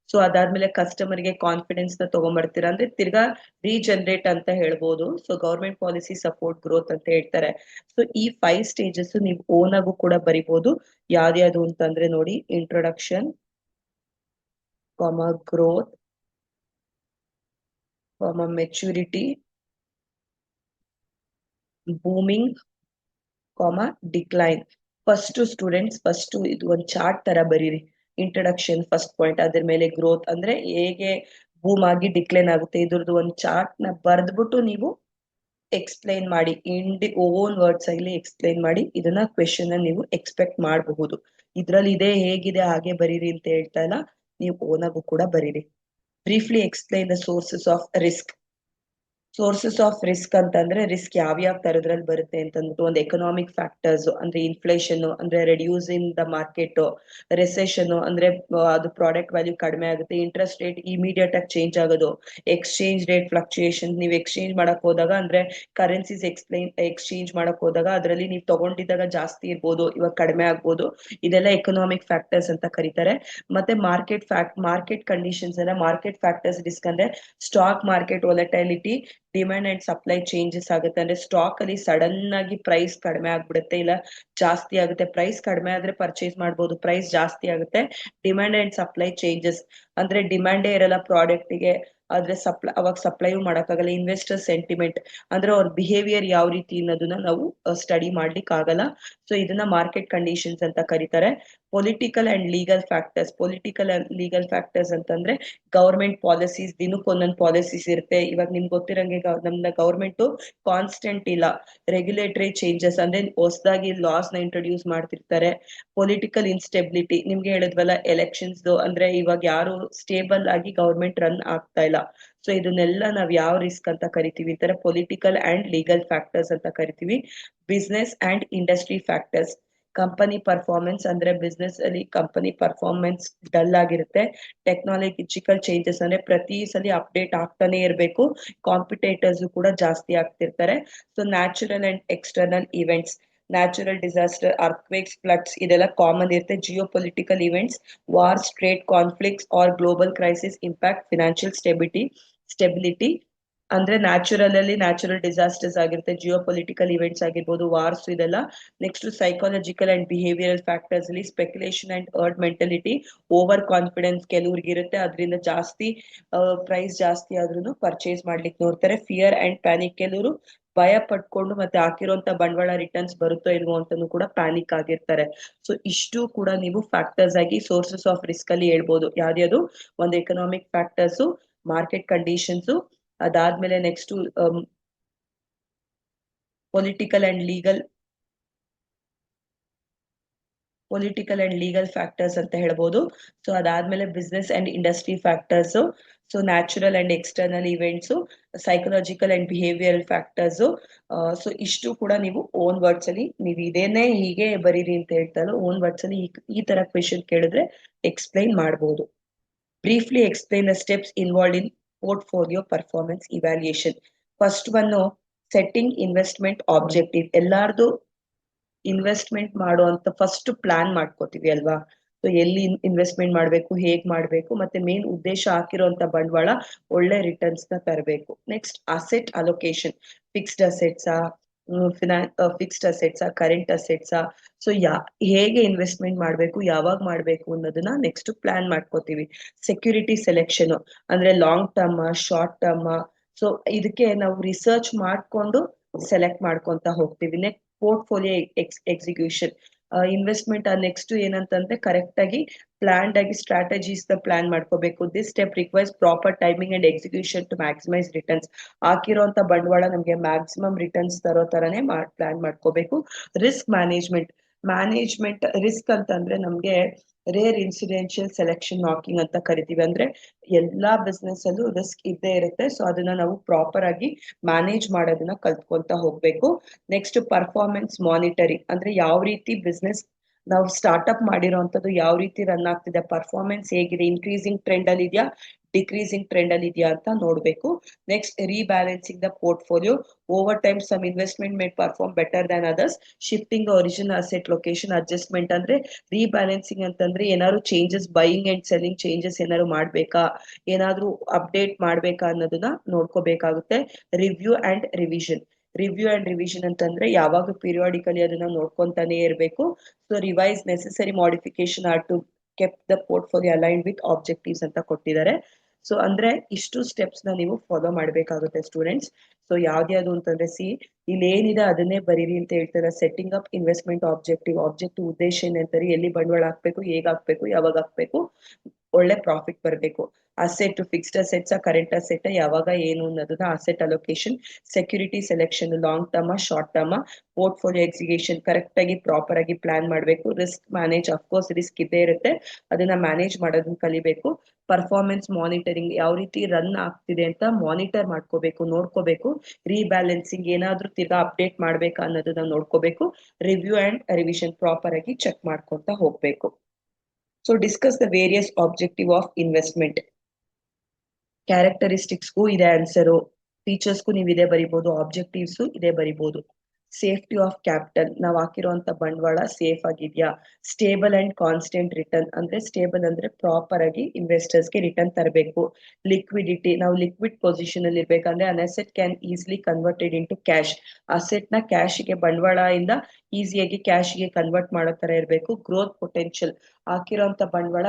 ಸೊ ಅದಾದ್ಮೇಲೆ ಕಸ್ಟಮರ್ ಗೆ ಕಾನ್ಫಿಡೆನ್ಸ್ ನ ತಗೊಂಡ್ಬರ್ತೀರಾ, ಅಂದ್ರೆ ತಿರ್ಗಾ ರೀಜನರೇಟ್ ಅಂತ ಹೇಳ್ಬೋದು. So government policy support growth ಅಂತ ಹೇಳ್ತಾರೆ. ಸೊ ಈ 5 ಸ್ಟೇಜಸ್ ನೀವು ಓನ್ ಆಗು ಕೂಡ ಬರಿಬಹುದು. ಯಾವ್ದ್ಯಾವ್ದು ಅಂತಂದ್ರೆ ನೋಡಿ, introduction, growth, maturity, booming, decline. First ಇದು ಒಂದು ಚಾರ್ಟ್ ತರ ಬರೀರಿ. ಇಂಟ್ರಡಕ್ಷನ್ ಫಸ್ಟ್ ಪಾಯಿಂಟ್, ಅದ್ರ ಮೇಲೆ ಗ್ರೋತ್ ಅಂದ್ರೆ ಹೇಗೆ ಬೂಮ್ ಆಗಿ ಡಿಕ್ಲೈನ್ ಆಗುತ್ತೆ, ಇದ್ರದ್ದು ಒಂದು ಚಾರ್ಟ್ ನ ಬರ್ದ್ಬಿಟ್ಟು ನೀವು ಎಕ್ಸ್ಪ್ಲೈನ್ ಮಾಡಿ, ಓನ್ ವರ್ಡ್ಸ್ ಅಲ್ಲಿ ಎಕ್ಸ್ಪ್ಲೈನ್ ಮಾಡಿ. ಇದನ್ನ ಕ್ವೆಶನ್ ನೀವು ಎಕ್ಸ್ಪೆಕ್ಟ್ ಮಾಡಬಹುದು. ಇದ್ರಲ್ಲಿ ಇದೆ ಹೇಗಿದೆ ಹಾಗೆ ಬರೀರಿ ಅಂತ ಹೇಳ್ತಾ ಇಲ್ಲ, ನೀವು ಓನ್ ಆಗು ಕೂಡ ಬರೀರಿ. Briefly explain the sources of risk. Sources of risk ಅಂತಂದ್ರೆ ರಿಸ್ಕ್ ಯಾವ ತರದ್ರಲ್ಲಿ ಬರುತ್ತೆ ಅಂತಂದ್ಬಿಟ್ಟು, ಒಂದು ಎಕನಾಮಿಕ್ ಫ್ಯಾಕ್ಟರ್ಸ್ ಅಂದ್ರೆ ಇನ್ಫ್ಲೇಷನ್, ಅಂದ್ರೆ reduce in the market, recession ಅಂದ್ರೆ ಅದು ಪ್ರಾಡಕ್ಟ್ ವ್ಯಾಲ್ಯೂ ಕಡಿಮೆ ಆಗುತ್ತೆ, ಇಂಟ್ರೆಸ್ಟ್ ರೇಟ್ ಇಮಿಡಿಯೇಟ್ ಆಗಿ ಚೇಂಜ್ ಆಗೋದು, ಎಕ್ಸ್ಚೇಂಜ್ ರೇಟ್ ಫ್ಲಕ್ಚುಯೇಷನ್, ನೀವು ಎಕ್ಸ್ಚೇಂಜ್ ಮಾಡಕ್ ಹೋದಾಗ ಅಂದ್ರೆ ಕರೆನ್ಸೀಸ್ ಎಕ್ಸ್ಚೇಂಜ್ ಮಾಡಕ್ ಹೋದಾಗ ಅದರಲ್ಲಿ ನೀವು ತಗೊಂಡಿದ್ದಾಗ ಜಾಸ್ತಿ ಇರ್ಬೋದು, ಇವಾಗ ಕಡಿಮೆ ಆಗ್ಬೋದು. ಇದೆಲ್ಲ ಎಕನಾಮಿಕ್ ಫ್ಯಾಕ್ಟರ್ಸ್ ಅಂತ ಕರೀತಾರೆ. ಮತ್ತೆ ಮಾರ್ಕೆಟ್ ಕಂಡೀಷನ್ಸ್ ಅಂದ್ರೆ ಮಾರ್ಕೆಟ್ ಫ್ಯಾಕ್ಟರ್ಸ್ ರಿಸ್ಕ್ ಅಂದ್ರೆ stock market volatility, demand and supply changes ಆಗುತ್ತೆ. ಅಂದ್ರೆ ಸ್ಟಾಕ್ ಅಲ್ಲಿ ಸಡನ್ ಆಗಿ ಪ್ರೈಸ್ ಕಡಿಮೆ ಆಗ್ಬಿಡುತ್ತೆ, ಇಲ್ಲ ಜಾಸ್ತಿ ಆಗುತ್ತೆ. ಪ್ರೈಸ್ ಕಡಿಮೆ ಆದ್ರೆ ಪರ್ಚೇಸ್ ಮಾಡ್ಬೋದು, ಪ್ರೈಸ್ ಜಾಸ್ತಿ ಆಗುತ್ತೆ. ಡಿಮ್ಯಾಂಡ್ ಅಂಡ್ ಸಪ್ಲೈ ಚೇಂಜಸ್ ಅಂದ್ರೆ ಡಿಮ್ಯಾಂಡೇ ಇರಲ್ಲ ಪ್ರಾಡಕ್ಟ್ ಗೆ, ಆದ್ರೆ ಅವಾಗ ಸಪ್ಲೈಯೂ ಮಾಡಕ್ಕಾಗಲ್ಲ. ಇನ್ವೆಸ್ಟರ್ ಸೆಂಟಿಮೆಂಟ್ ಅಂದ್ರೆ ಅವ್ರ ಬಿಹೇವಿಯರ್ ಯಾವ ರೀತಿ ಅನ್ನೋದನ್ನ ನಾವು ಸ್ಟಡಿ ಮಾಡ್ಲಿಕ್ಕೆ ಆಗಲ್ಲ. ಸೊ ಇದನ್ನ ಮಾರ್ಕೆಟ್ ಕಂಡೀಷನ್ಸ್ ಅಂತ ಕರೀತಾರೆ. ಪೊಲಿಟಿಕಲ್ ಅಂಡ್ ಲೀಗಲ್ ಫ್ಯಾಕ್ಟರ್ಸ್ ಅಂತಂದ್ರೆ ಗವರ್ಮೆಂಟ್ ಪಾಲಿಸೀಸ್, ದಿನಕ್ಕೊಂದೊಂದು ಪಾಲಿಸೀಸ್ ಇರುತ್ತೆ. ಇವಾಗ ನಿಮ್ಗೆ ಗೊತ್ತಿರಂಗೆ ನಮ್ಮ ಗವರ್ಮೆಂಟ್ ಕಾನ್ಸ್ಟೆಂಟ್ ಇಲ್ಲ, ರೆಗ್ಯುಲೇಟರಿ ಚೇಂಜಸ್ ಅಂದ್ರೆ ಹೊಸದಾಗಿ ಲಾಸ್ ನ ಇಂಟ್ರೊಡ್ಯೂಸ್ ಮಾಡ್ತಿರ್ತಾರೆ. ಪೊಲಿಟಿಕಲ್ ಇನ್ಸ್ಟೆಬಿಲಿಟಿ, ನಿಮ್ಗೆ ಹೇಳಿದ್ವಲ್ಲ ಎಲೆಕ್ಷನ್ಸ್ ಅಂದ್ರೆ ಇವಾಗ ಯಾರು ಸ್ಟೇಬಲ್ ಆಗಿ ಗವರ್ಮೆಂಟ್ ರನ್ ಆಗ್ತಾ ಇಲ್ಲ. ಸೊ ಇದನ್ನೆಲ್ಲ ನಾವ್ ಯಾವ ರಿಸ್ಕ್ ಅಂತ ಕರಿತೀವಿ, ಈ ತರ ಪೊಲಿಟಿಕಲ್ ಅಂಡ್ ಲೀಗಲ್ ಫ್ಯಾಕ್ಟರ್ಸ್ ಅಂತ ಕರಿತೀವಿ. Business and industry factors, company performance ಅಂದ್ರೆ ಬಿಸ್ನೆಸ್ ಅಲ್ಲಿ ಕಂಪನಿ ಪರ್ಫಾರ್ಮೆನ್ಸ್ ಡಲ್ ಆಗಿರುತ್ತೆ. ಟೆಕ್ನಾಲಜಿಕಲ್ ಚೇಂಜಸ್ ಅಂದ್ರೆ ಪ್ರತಿ ಸಲ ಅಪ್ಡೇಟ್ ಆಗ್ತಾನೆ ಇರಬೇಕು, ಕಾಂಪಿಟೇಟರ್ಸ್ ಕೂಡ ಜಾಸ್ತಿ ಆಗ್ತಿರ್ತಾರೆ. So natural and external events, natural disaster, earthquakes, floods ಇದೆಲ್ಲ ಕಾಮನ್ ಇರುತ್ತೆ. Geopolitical events, wars, trade conflicts or global crisis impact financial stability. ಅಂದ್ರೆ ನ್ಯಾಚುರಲ್ ಡಿಸಾಸ್ಟರ್ಸ್ ಆಗಿರುತ್ತೆ, ಜಿಯೋ ಪೊಲಿಟಿಕಲ್ ಇವೆಂಟ್ಸ್ ಆಗಿರ್ಬೋದು, ವಾರ್ಸ್ ಇದೆಲ್ಲ. Next psychological and behavioural factors ಅಲ್ಲಿ speculation and card mentality, over confidence ಕೆಲವ್ರಿಗೆ ಇರುತ್ತೆ, ಅದರಿಂದ ಜಾಸ್ತಿ ಪ್ರೈಸ್ ಜಾಸ್ತಿ ಆದ್ರೂ ಪರ್ಚೇಸ್ ಮಾಡ್ಲಿಕ್ಕೆ ನೋಡ್ತಾರೆ. ಫಿಯರ್ ಅಂಡ್ ಪ್ಯಾನಿಕ್, ಕೆಲವರು ಭಯ ಪಟ್ಕೊಂಡು ಮತ್ತೆ ಹಾಕಿರುವಂತ ಬಂಡವಾಳ ರಿಟರ್ನ್ಸ್ ಬರುತ್ತೋ ಇಲ್ವೋ ಅಂತಾನು ಕೂಡ ಪ್ಯಾನಿಕ್ ಆಗಿರ್ತಾರೆ. ಸೊ ಇಷ್ಟು ಕೂಡ ನೀವು ಫ್ಯಾಕ್ಟರ್ಸ್ ಆಗಿ ಸೋರ್ಸಸ್ ಆಫ್ ರಿಸ್ಕ್ ಅಲ್ಲಿ ಹೇಳ್ಬೋದು. ಯಾವ್ದು ಒಂದು ಎಕನಾಮಿಕ್ ಫ್ಯಾಕ್ಟರ್ಸ್, ಮಾರ್ಕೆಟ್ ಕಂಡೀಷನ್ಸ್, ಅದಾದ್ಮೇಲೆ next political and legal factors ಅಂತ ಹೇಳ್ಬೋದು. ಸೊ ಅದಾದ್ಮೇಲೆ business and industry factors, so natural and external events, psychological and behavioural factors. So ಇಷ್ಟು ಕೂಡ ನೀವು ಓನ್ ವರ್ಡ್ಸ್ ಅಲ್ಲಿ, ನೀವು ಇದೇನೆ ಹೀಗೆ ಬರೀರಿ ಅಂತ ಹೇಳ್ತಾರೆ, ಓನ್ ವರ್ಡ್ಸ್ ಅಲ್ಲಿ ಈ ತರ ಕ್ವೆಶನ್ ಕೇಳಿದ್ರೆ ಎಕ್ಸ್ಪ್ಲೈನ್ ಮಾಡಬಹುದು. Briefly explain the steps involve in portfolio performance evaluation. First one, setting investment objective. ಎಲ್ಲಾರ್ದು ಇನ್ವೆಸ್ಟ್ಮೆಂಟ್ ಮಾಡುವಂತ ಫಸ್ಟ್ ಪ್ಲಾನ್ ಮಾಡ್ಕೋತೀವಿ ಅಲ್ವಾ. ಸೊ ಎಲ್ಲಿ ಇನ್ವೆಸ್ಟ್ಮೆಂಟ್ ಮಾಡ್ಬೇಕು, ಹೇಗ್ ಮಾಡ್ಬೇಕು, ಮತ್ತೆ ಮೇನ್ ಉದ್ದೇಶ ಹಾಕಿರುವಂತ ಬಂಡವಾಳ ಒಳ್ಳೆ ರಿಟರ್ನ್ಸ್ ನ ತರಬೇಕು. ನೆಕ್ಸ್ಟ್ ಅಸೆಟ್ ಅಲೋಕೇಶನ್, ಫಿಕ್ಸ್ಡ್ ಅಸೆಟ್ಸಾ, ಕರೆಂಟ್ ಅಸೆಟ್ಸಾ, ಸೊ ಹೇಗೆ ಇನ್ವೆಸ್ಟ್ಮೆಂಟ್ ಮಾಡ್ಬೇಕು, ಯಾವಾಗ ಮಾಡ್ಬೇಕು ಅನ್ನೋದನ್ನ ನೆಕ್ಸ್ಟ್ ಪ್ಲಾನ್ ಮಾಡ್ಕೋತೀವಿ. ಸೆಕ್ಯೂರಿಟಿ ಸೆಲೆಕ್ಷನ್ ಅಂದ್ರೆ long term, short term, so ಇದಕ್ಕೆ ನಾವು ರಿಸರ್ಚ್ ಮಾಡ್ಕೊಂಡು ಸೆಲೆಕ್ಟ್ ಮಾಡ್ಕೊಂತ ಹೋಗ್ತೀವಿ. Next portfolio execution, investment next ಏನಂತಂದ್ರೆ ಕರೆಕ್ಟ್ ಆಗಿ ಪ್ಲಾನ್ಡ್ ಆಗಿ ಸ್ಟ್ರಾಟಜೀಸ್ ನ ಪ್ಲಾನ್ ಮಾಡ್ಕೋಬೇಕು. This step requires proper timing and execution to maximise returns. ಹಾಕಿರುವಂತ ಬಂಡವಾಳ ನಮಗೆ ಮ್ಯಾಕ್ಸಿಮಮ್ ರಿಟರ್ನ್ಸ್ ತರೋ ತರನೇ ಪ್ಲಾನ್ ಮಾಡ್ಕೋಬೇಕು. ರಿಸ್ಕ್ ಮ್ಯಾನೇಜ್ಮೆಂಟ್ ರಿಸ್ಕ್ ಅಂತಂದ್ರೆ ನಮ್ಗೆ ರೇರ್ ಇನ್ಸಿಡೆನ್ಷಿಯಲ್ ಸೆಲೆಕ್ಷನ್ ನಾಕಿಂಗ್ ಅಂತ ಕರಿತೀವಿ. ಅಂದ್ರೆ ಎಲ್ಲಾ ಬಿಸ್ನೆಸ್ ಅಲ್ಲೂ ರಿಸ್ಕ್ ಇದ್ದೇ ಇರುತ್ತೆ, ಸೊ ಅದನ್ನ ನಾವು ಪ್ರಾಪರ್ ಆಗಿ ಮ್ಯಾನೇಜ್ ಮಾಡೋದನ್ನ ಕಲ್ತ್ಕೊಂತ ಹೋಗ್ಬೇಕು. ನೆಕ್ಸ್ಟ್ ಪರ್ಫಾರ್ಮೆನ್ಸ್ ಮಾನಿಟರಿಂಗ್, ಅಂದ್ರೆ ಯಾವ ರೀತಿ ಬಿಸ್ನೆಸ್ ನಾವು ಸ್ಟಾರ್ಟ್ಅಪ್ ಮಾಡಿರೋಂಥದ್ದು ಯಾವ ರೀತಿ ರನ್ ಆಗ್ತಿದೆ, ಪರ್ಫಾರ್ಮೆನ್ಸ್ ಹೇಗಿದೆ, ಇನ್ಕ್ರೀಸಿಂಗ್ ಟ್ರೆಂಡ್ ಅಲ್ಲಿ ಇದೆಯಾ, ಡಿಕ್ರೀಸಿಂಗ್ ಟ್ರೆಂಡ್ ಅಲ್ಲಿ ಇದೆಯಾ ಅಂತ ನೋಡ್ಬೇಕು. Next rebalancing the portfolio. Over time some investment made perform better than others. Shifting original asset location adjustment ಅಂದ್ರೆ ರೀಬ್ಯಾಲೆನ್ಸಿಂಗ್ ಅಂತಂದ್ರೆ ಏನಾದ್ರು changes buying and selling changes ಏನಾದ್ರು ಮಾಡ್ಬೇಕಾ, ಏನಾದ್ರೂ ಅಪ್ಡೇಟ್ ಮಾಡ್ಬೇಕಾ ಅನ್ನೋದನ್ನ ನೋಡ್ಕೋಬೇಕಾಗುತ್ತೆ. Review and revision. Review and revision ಅಂತಂದ್ರೆ ಯಾವಾಗ ಪೀರಿಯಾಡಿಕಲಿ ಅದನ್ನ ನೋಡ್ಕೊಂತಾನೆ ಇರಬೇಕು. So revise necessary modification or to keep the portfolio align with objectives ಅಂತ ಕೊಟ್ಟಿದ್ದಾರೆ. ಸೊ ಅಂದ್ರೆ ಇಷ್ಟು ಸ್ಟೆಪ್ಸ್ ನ ನೀವು ಫಾಲೋ ಮಾಡ್ಬೇಕಾಗುತ್ತೆ ಸ್ಟೂಡೆಂಟ್ಸ್. ಸೊ ಯಾವ್ದ್ಯಾವ್ದು ಅಂತಂದ್ರೆ ಇಲ್ಲಿ ಏನಿದೆ ಅದನ್ನೇ ಬರೀರಿ ಅಂತ ಹೇಳ್ತಾರೆ. Setting up investment objective. Objective ಉದ್ದೇಶ ಏನಂತಾರೆ, ಎಲ್ಲಿ ಬಂಡವಾಳ ಹಾಕ್ಬೇಕು, ಹೇಗ್ ಹಾಕ್ಬೇಕು, ಯಾವಾಗ ಹಾಕ್ಬೇಕು, ಒಳ್ಳೆ ಪ್ರಾಫಿಟ್ ಬರಬೇಕು. Asset, fixed assets, current asset, ಯಾವಾಗ ಏನು ಅನ್ನೋದನ್ನ asset allocation. Security selection, long term short term. Portfolio execution correct ಆಗಿ ಪ್ರಾಪರ್ ಆಗಿ ಪ್ಲಾನ್ ಮಾಡಬೇಕು. ರಿಸ್ಕ್ ಮ್ಯಾನೇಜ್, ಅಫ್ಕೋರ್ಸ್ ರಿಸ್ಕ್ ಇದ್ದೇ ಇರುತ್ತೆ, ಅದನ್ನ ಮ್ಯಾನೇಜ್ ಮಾಡೋದನ್ನ ಕಲಿಬೇಕು. ಪರ್ಫಾರ್ಮೆನ್ಸ್ ಮಾನಿಟರಿಂಗ್, ಯಾವ ರೀತಿ ರನ್ ಆಗ್ತಿದೆ ಅಂತ ಮಾನಿಟರ್ ಮಾಡ್ಕೋಬೇಕು, ನೋಡ್ಕೋಬೇಕು. ರೀಬ್ಯಾಲೆನ್ಸಿಂಗ್, ಏನಾದ್ರೂ ತಿರ್ಗಾ ಅಪ್ಡೇಟ್ ಮಾಡ್ಬೇಕಾ ಅನ್ನೋದನ್ನ ನೋಡ್ಕೋಬೇಕು. ರಿವ್ಯೂ ಅಂಡ್ ರಿವಿಷನ್ ಪ್ರಾಪರ್ ಆಗಿ ಚೆಕ್ ಮಾಡ್ಕೊಂತ ಹೋಗ್ಬೇಕು. So discuss the various objective of investment. ಕ್ಯಾರೆಕ್ಟರಿಸ್ಟಿಕ್ಸ್ಗೂ ಇದೆ ಆನ್ಸರು, ಫೀಚರ್ಸ್ಗೂ ನೀವು ಇದೇ ಬರಿಬಹುದು, ಆಬ್ಜೆಕ್ಟಿವ್ಸ್ ಇದೇ ಬರಿಬಹುದು. ಸೇಫ್ಟಿ ಆಫ್ ಕ್ಯಾಪಿಟಲ್, ನಾವು ಹಾಕಿರುವಂತ ಬಂಡವಾಳ ಸೇಫ್ ಆಗಿದ್ಯಾ. ಸ್ಟೇಬಲ್ ಅಂಡ್ ಕಾನ್ಸ್ಟೆಂಟ್ ರಿಟರ್ನ್, ಅಂದ್ರೆ ಸ್ಟೇಬಲ್ ಅಂದ್ರೆ ಪ್ರಾಪರ್ ಆಗಿ ಇನ್ವೆಸ್ಟರ್ಸ್ಗೆ ರಿಟರ್ನ್ ತರಬೇಕು. ಲಿಕ್ವಿಡಿಟಿ, ನಾವು ಲಿಕ್ವಿಡ್ ಪೊಸಿಷನ್ ಅಲ್ಲಿ ಇರ್ಬೇಕಂದ್ರೆ an asset can easily converted into cash. Asset ನ ಕ್ಯಾಶ್ಗೆ, ಬಂಡವಾಳ ಇಂದ ಈಸಿಯಾಗಿ ಕ್ಯಾಶ್ಗೆ ಕನ್ವರ್ಟ್ ಮಾಡೋ ತರ ಇರಬೇಕು. ಗ್ರೋತ್ ಪೊಟೆನ್ಶಿಯಲ್, ಹಾಕಿರೋಂತ ಬಂಡವಾಳ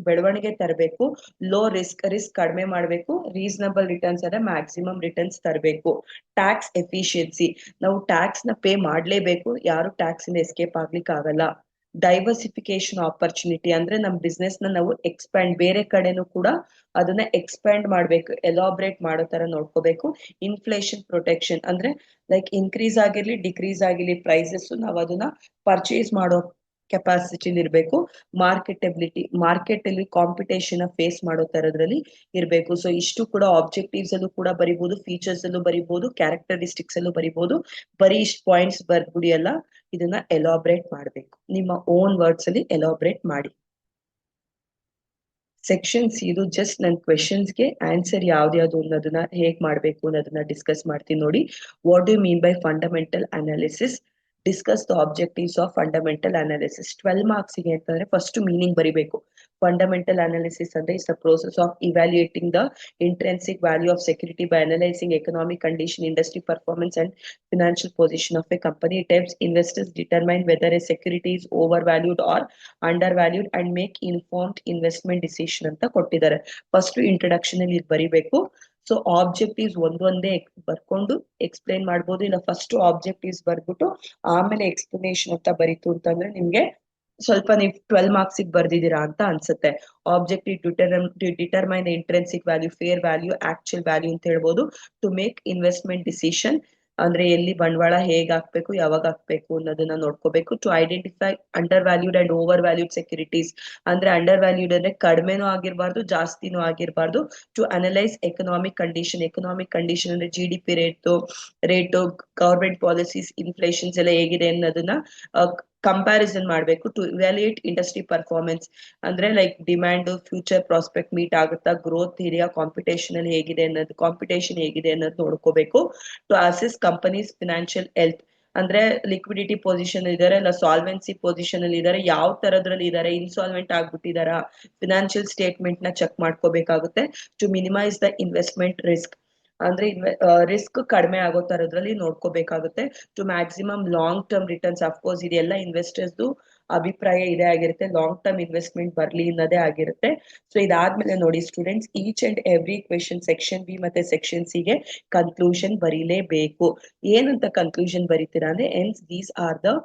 ಬೆಳವಣಿಗೆ ತರಬೇಕು. ಲೋ ರಿಸ್ಕ್, ರಿಸ್ಕ್ ಕಡಿಮೆ ಮಾಡಬೇಕು. ರೀಸನಬಲ್ ರಿಟರ್ನ್ಸ್ ಅಂದ್ರೆ ಮ್ಯಾಕ್ಸಿಮಮ್ ರಿಟರ್ನ್ಸ್ ತರಬೇಕು. ಟ್ಯಾಕ್ಸ್ ಎಫಿಷಿಯನ್ಸಿ, ನಾವು ಟ್ಯಾಕ್ಸ್ ನ ಪೇ ಮಾಡ್ಲೇಬೇಕು, ಯಾರು ಟ್ಯಾಕ್ಸ್ ಇಂದ ಎಸ್ಕೇಪ್ ಆಗ್ಲಿಕ್ಕೆ ಆಗಲ್ಲ. ಡೈವರ್ಸಿಫಿಕೇಶನ್ ಆಪರ್ಚುನಿಟಿ, ಅಂದ್ರೆ ನಮ್ ಬಿಸ್ನೆಸ್ ನ ನಾವು ಎಕ್ಸ್ಪ್ಯಾಂಡ್, ಬೇರೆ ಕಡೆನೂ ಕೂಡ ಅದನ್ನ ಎಕ್ಸ್ಪ್ಯಾಂಡ್ ಮಾಡ್ಬೇಕು, ಎಲಾಬ್ರೇಟ್ ಮಾಡೋ ತರ ನೋಡ್ಕೋಬೇಕು. ಇನ್ಫ್ಲೇಷನ್ ಪ್ರೊಟೆಕ್ಷನ್, ಅಂದ್ರೆ ಲೈಕ್ ಇನ್ಕ್ರೀಸ್ ಆಗಿರ್ಲಿ ಡಿಕ್ರೀಸ್ ಆಗಿರ್ಲಿ ಪ್ರೈಸಸ್, ನಾವು ಅದನ್ನ ಪರ್ಚೇಸ್ ಮಾಡೋ ಕೆಪಾಸಿಟಿಲಿ ಇರಬೇಕು. ಮಾರ್ಕೆಟಬಿಲಿಟಿ, ಮಾರ್ಕೆಟ್ ಅಲ್ಲಿ ಕಾಂಪಿಟೇಷನ್ ಫೇಸ್ ಮಾಡೋ ತರದ್ರಲ್ಲಿ ಇರಬೇಕು. ಸೊ ಇಷ್ಟು ಕೂಡ ಆಬ್ಜೆಕ್ಟಿವ್ಸ್ ಅಲ್ಲೂ ಕೂಡ ಬರಿಬಹುದು, ಫೀಚರ್ಸ್ ಅಲ್ಲೂ ಬರಿಬಹುದು, ಕ್ಯಾರೆಕ್ಟರಿಸ್ಟಿಕ್ಸ್ ಅಲ್ಲೂ ಬರಿಬಹುದು. ಬರೀ ಇಷ್ಟು ಪಾಯಿಂಟ್ಸ್ ಬರ್ಬಿಡಿ ಅಲ್ಲ, ಇದನ್ನ ಎಲಾಬ್ರೇಟ್ ಮಾಡಬೇಕು, ನಿಮ್ಮ ಓನ್ ವರ್ಡ್ಸ್ ಅಲ್ಲಿ ಎಲಾಬ್ರೇಟ್ ಮಾಡಿ. ಸೆಕ್ಷನ್ ಸಿ, ಇದು ಜಸ್ಟ್ ನನ್ನ ಕ್ವೆಶನ್ಸ್ಗೆ ಆನ್ಸರ್ ಯಾವ್ದ್ಯಾವ್ದು ಅನ್ನೋದನ್ನ ಹೇಗ್ ಮಾಡ್ಬೇಕು ಅನ್ನೋದನ್ನ ಡಿಸ್ಕಸ್ ಮಾಡ್ತೀನಿ ನೋಡಿ. What do mean by fundamental analysis. Discuss the objectives of fundamental analysis. 12 marks ಗೆ ಅಂತಂದ್ರೆ ಫಸ್ಟ್ ಮೀನಿಂಗ್ ಬರಿಬೇಕು. ಫಂಡಮೆಂಟಲ್ ಅನಾಲಿಸಿಸ್ ಅಂದ್ರೆ is the process of evaluating the intrinsic value of security by analysing economic condition, industry performance and financial position of a company. It helps investors determine whether a security is overvalued or undervalued and make informed investment decision ಅಂತ ಕೊಟ್ಟಿದ್ದಾರೆ. First introduction ಅಲ್ಲಿ ಇದು ಬರಿಬೇಕು. So objectives ಒಂದೊಂದೇ ಬರ್ಕೊಂಡು explain ಮಾಡ್ಬೋದು, ಇಲ್ಲ first objectives ಬರ್ಬಿಟ್ಟು ಆಮೇಲೆ ಎಕ್ಸ್ಪ್ಲನೇಷನ್ ಅಂತ ಬರೀತು ಅಂತಂದ್ರೆ ನಿಮ್ಗೆ ಸ್ವಲ್ಪ ನೀವು 12 ಮಾರ್ಕ್ಸ್ ಬರ್ದಿದ್ದೀರಾ ಅಂತ ಅನ್ಸುತ್ತೆ. Objective determine intrinsic value, fair value, actual value ಅಂತ ಹೇಳ್ಬೋದು. ಟು ಮೇಕ್ ಇನ್ವೆಸ್ಟ್ಮೆಂಟ್ ಡಿಸಿಷನ್, ಅಂದ್ರೆ ಎಲ್ಲಿ ಬಂಡವಾಳ ಹೇಗ್ ಹಾಕ್ಬೇಕು, ಯಾವಾಗ ಹಾಕ್ಬೇಕು ಅನ್ನೋದನ್ನ ನೋಡ್ಕೋಬೇಕು. To identify undervalued and overvalued securities, ಅಂದ್ರೆ ಅಂಡರ್ ವ್ಯಾಲ್ಯೂಡ್ ಅಂದ್ರೆ ಕಡಿಮೆನೂ ಆಗಿರ್ಬಾರ್ದು ಜಾಸ್ತಿನೂ ಆಗಿರ್ಬಾರ್ದು. To analyse economic condition, economic condition ಅಂದ್ರೆ GDP rate, government policies, inflations ಎಲ್ಲ ಹೇಗಿದೆ ಅನ್ನೋದನ್ನ ಕಂಪ್ಯಾರಿಸನ್ ಮಾಡಬೇಕು. ಟು ಇವ್ಯಾಲ್ಯೂಯೇಟ್ ಇಂಡಸ್ಟ್ರಿ ಪರ್ಫಾರ್ಮೆನ್ಸ್, ಅಂದ್ರೆ like demand, future prospect meet ಆಗುತ್ತಾ, ಗ್ರೋತ್ ಇದೆಯಾ, ಕಾಂಪಿಟೇಷನ್ ಅಲ್ಲಿ ಹೇಗಿದೆ ಅನ್ನೋದು ನೋಡ್ಕೋಬೇಕು. To assess companies financial health, ಅಂದ್ರೆ ಲಿಕ್ವಿಡಿಟಿ ಪೊಸಿಷನ್ ಇದಾರೆ, ಇಲ್ಲ ಸಾಲ್ವೆನ್ಸಿ ಪೊಸಿಷನ್ ಅಲ್ಲಿ ಇದಾರೆ, ಯಾವ ತರದ್ರಲ್ಲಿ ಇದಾರೆ, ಇನ್ಸಾಲ್ವೆಂಟ್ ಆಗ್ಬಿಟ್ಟಿದಾರ, ಫಿನಾನ್ಷಿಯಲ್ ಸ್ಟೇಟ್ಮೆಂಟ್ ನ ಚೆಕ್ ಮಾಡ್ಕೋಬೇಕಾಗುತ್ತೆ. To minimise the investment risk, ಅಂದ್ರೆ ರಿಸ್ಕ್ ಕಡಿಮೆ ಆಗೋ ತರದ್ರಲ್ಲಿ ನೋಡ್ಕೋಬೇಕಾಗುತ್ತೆ. To maximum long term returns, of course ಇದೆಲ್ಲ ಇನ್ವೆಸ್ಟರ್ಸ್ ಅಭಿಪ್ರಾಯ ಇದೇ ಆಗಿರುತ್ತೆ, ಲಾಂಗ್ ಟರ್ಮ್ ಇನ್ವೆಸ್ಟ್ಮೆಂಟ್ ಬರ್ಲಿ ಅನ್ನೋದೇ ಆಗಿರುತ್ತೆ. ಸೊ ಇದಾದ್ಮೇಲೆ ನೋಡಿ students, each and every question section B ಮತ್ತೆ ಸೆಕ್ಷನ್ ಸಿ ಗೆ ಕನ್ಕ್ಲೂಷನ್ ಬರೀಲೇಬೇಕು. ಏನಂತ ಕನ್ಕ್ಲೂಷನ್ ಬರೀತೀರಾ ಅಂದ್ರೆ, hence these are the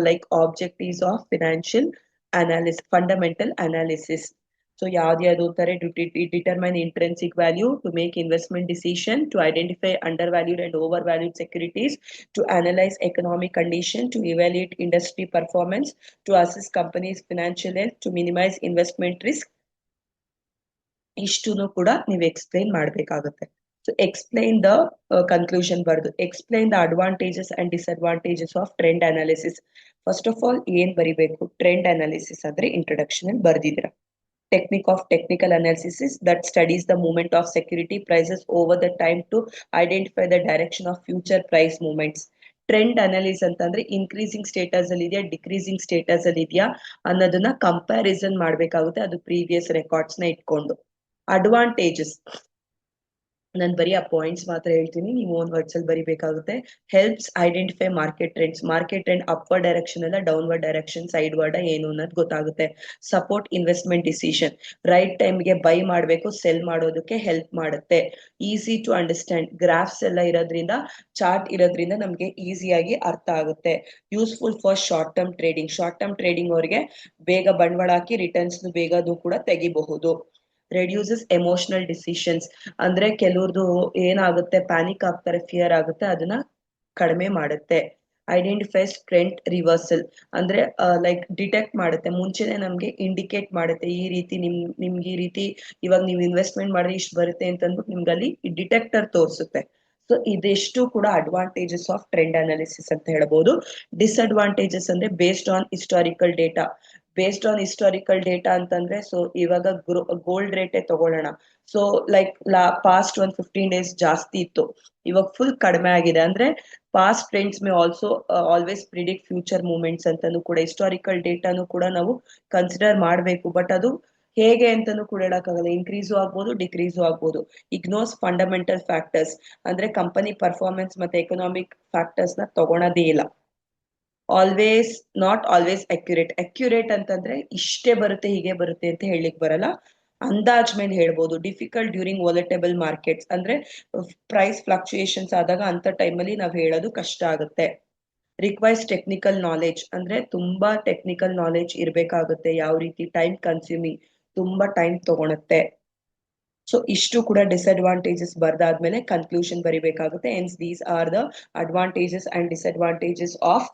like objectives of financial analysis, fundamental analysis. So ಯಾವ್ದು ಅಂತಾರೆ, determine intrinsic value, to make investment decision, to identify undervalued and overvalued securities, to analyse economic condition, to evaluate industry performance, to assess companies financial health, to minimise investment risk. ಇಷ್ಟನ್ನು ಕೂಡ ನೀವು explain ಮಾಡ್ಬೇಕಾಗುತ್ತೆ. So explain the conclusion ಬರ್ದು, explain the advantages and disadvantages of trend analysis. First of all ಏನ್ ಬರಿಬೇಕು, trend analysis ಅಂದ್ರೆ introduction ಅಲ್ಲಿ ಬರ್ದಿದ್ದೀರಾ. technique of technical analysis that studies the movement of security prices over the time to identify the direction of future price movements. Trend analyse ಅಂತಂದ್ರೆ increasing status ಅಲ್ಲಿ ಇದೆಯಾ decreasing status ಅಲ್ಲಿ ಇದೆಯಾ ಅನ್ನೋದನ್ನ comparison ಮಾಡ್ಬೇಕಾಗುತ್ತೆ, ಅದು ಪ್ರೀವಿಯಸ್ ರೆಕಾರ್ಡ್ಸ್ ನ ಇಟ್ಕೊಂಡು. ಅಡ್ವಾಂಟೇಜಸ್ ನಾನು ಬರೀ ಆ ಪಾಯಿಂಟ್ಸ್ ಮಾತ್ರ ಹೇಳ್ತೀನಿ, ನೀವು ಓನ್ ವರ್ಡ್ಸ್ ಅಲ್ಲಿ ಬರಿಬೇಕಾಗುತ್ತೆ. Helps identify market trends, market trend upward direction ಅಲ್ಲ ಡೌನ್ವರ್ಡ್ ಡೈರೆಕ್ಷನ್ ಸೈಡ್ ವರ್ಡ್ ಏನು ಅನ್ನೋದು ಗೊತ್ತಾಗುತ್ತೆ. ಸಪೋರ್ಟ್ ಇನ್ವೆಸ್ಟ್ಮೆಂಟ್ ಡಿಸಿಷನ್, ರೈಟ್ ಟೈಮ್ಗೆ ಬೈ ಮಾಡಬೇಕು ಸೆಲ್ ಮಾಡೋದಕ್ಕೆ ಹೆಲ್ಪ್ ಮಾಡುತ್ತೆ. ಈಸಿ ಟು ಅಂಡರ್ಸ್ಟ್ಯಾಂಡ್, ಗ್ರಾಫ್ಸ್ ಎಲ್ಲ ಇರೋದ್ರಿಂದ ಚಾರ್ಟ್ ಇರೋದ್ರಿಂದ ನಮ್ಗೆ ಈಸಿಯಾಗಿ ಅರ್ಥ ಆಗುತ್ತೆ. Useful for short term trading, short term trading ಅವರಿಗೆ ಬೇಗ ಬಂಡವಾಳ ಹಾಕಿ ರಿಟರ್ನ್ಸ್ ಬೇಗದು ಕೂಡ ತೆಗಿಬಹುದು. ರೆಡ್ಯೂಸಸ್ ಎಮೋಷನಲ್ ಡಿಸಿಷನ್ಸ್, ಅಂದ್ರೆ ಕೆಲವ್ರದ್ದು ಏನಾಗುತ್ತೆ ಪ್ಯಾನಿಕ್ ಆಗ್ತಾರೆ, ಫಿಯರ್ ಆಗುತ್ತೆ, ಅದನ್ನ ಕಡಿಮೆ ಮಾಡುತ್ತೆ. ಐಡೆಂಟಿಫೈಸ್ ಟ್ರೆಂಡ್ ರಿವರ್ಸಲ್, ಅಂದ್ರೆ ಲೈಕ್ ಡಿಟೆಕ್ಟ್ ಮಾಡುತ್ತೆ, ಮುಂಚೆನೆ ನಮ್ಗೆ ಇಂಡಿಕೇಟ್ ಮಾಡುತ್ತೆ ಈ ರೀತಿ ನಿಮ್ಗೆ ಈ ರೀತಿ ಇವಾಗ ನೀವು ಇನ್ವೆಸ್ಟ್ಮೆಂಟ್ ಮಾಡಿದ್ರೆ ಇಷ್ಟು ಬರುತ್ತೆ ಅಂತ ಅಂದ್ಬಿಟ್ಟು ನಿಮ್ಗೆ ಅಲ್ಲಿ ಡಿಟೆಕ್ಟರ್ ತೋರಿಸುತ್ತೆ. ಸೊ ಇದೆಷ್ಟು ಕೂಡ ಅಡ್ವಾಂಟೇಜಸ್ ಆಫ್ ಟ್ರೆಂಡ್ ಅನಾಲಿಸಿಸ್ ಅಂತ ಹೇಳ್ಬೋದು. ಡಿಸ್ಅಡ್ವಾಂಟೇಜಸ್ ಅಂದ್ರೆ based on historical data, based on historical data ಅಂತಂದ್ರೆ ಸೊ ಇವಾಗ ಗೋಲ್ಡ್ ರೇಟೇ ತಗೊಳ್ಳೋಣ. ಸೊ ಲೈಕ್ ಪಾಸ್ಟ್ 15 days ಜಾಸ್ತಿ ಇತ್ತು, ಇವಾಗ ಫುಲ್ ಕಡಿಮೆ ಆಗಿದೆ. ಅಂದ್ರೆ past trends May also always predict future movements ಅಂತಾನು ಕೂಡ ಹಿಸ್ಟಾರಿಕಲ್ ಡೇಟಾನು ಕೂಡ ನಾವು ಕನ್ಸಿಡರ್ ಮಾಡಬೇಕು. ಬಟ್ ಅದು ಹೇಗೆ ಅಂತಾನು ಕೂಡ ಹೇಳಕ್ಕಾಗಲ್ಲ, ಇನ್ಕ್ರೀಸು ಆಗ್ಬೋದು ಡಿಕ್ರೀಸು ಆಗ್ಬೋದು. ಇಗ್ನೋರ್ಸ್ ಫಂಡಮೆಂಟಲ್ ಫ್ಯಾಕ್ಟರ್ಸ್, ಅಂದ್ರೆ ಕಂಪನಿ ಪರ್ಫಾರ್ಮೆನ್ಸ್ ಮತ್ತೆ ಎಕನಾಮಿಕ್ ಫ್ಯಾಕ್ಟರ್ಸ್ ನ ತಗೊಳೋದೇ ಇಲ್ಲ. ಆಲ್ವೇಸ್ ನಾಟ್ ಆಲ್ವೇಸ್ ಅಕ್ಯುರೇಟ್ ಅಂತಂದ್ರೆ ಇಷ್ಟೇ ಬರುತ್ತೆ ಹೀಗೆ ಬರುತ್ತೆ ಅಂತ ಹೇಳಲಿಕ್ಕೆ ಬರಲ್ಲ, ಅಂದಾಜ್ ಮೇಲೆ ಹೇಳ್ಬೋದು. ಡಿಫಿಕಲ್ಟ್ ಡ್ಯೂರಿಂಗ್ ವಾಲಟೇಬಲ್ ಮಾರ್ಕೆಟ್ಸ್, ಅಂದ್ರೆ ಪ್ರೈಸ್ ಫ್ಲಕ್ಚುಯೇಷನ್ಸ್ ಆದಾಗ ಅಂತ ಟೈಮಲ್ಲಿ ನಾವು ಹೇಳೋದು ಕಷ್ಟ ಆಗುತ್ತೆ. ರಿಕ್ವೈರ್ಸ್ ಟೆಕ್ನಿಕಲ್ ನಾಲೆಜ್, ಅಂದ್ರೆ ತುಂಬಾ ಟೆಕ್ನಿಕಲ್ ನಾಲೆಜ್ ಇರಬೇಕಾಗುತ್ತೆ, ಯಾವ ರೀತಿ ಟೈಮ್ ಕನ್ಸ್ಯೂಮಿಂಗ್, ತುಂಬಾ ಟೈಮ್ ತಗೊಳುತ್ತೆ. ಸೊ ಇಷ್ಟು ಕೂಡ ಡಿಸ್ಅಡ್ವಾಂಟೇಜಸ್ ಬರ್ದಾದ್ಮೇಲೆ ಕನ್ಕ್ಲೂಷನ್ ಬರಿಬೇಕಾಗುತ್ತೆ. Hence these are the advantages and disadvantages of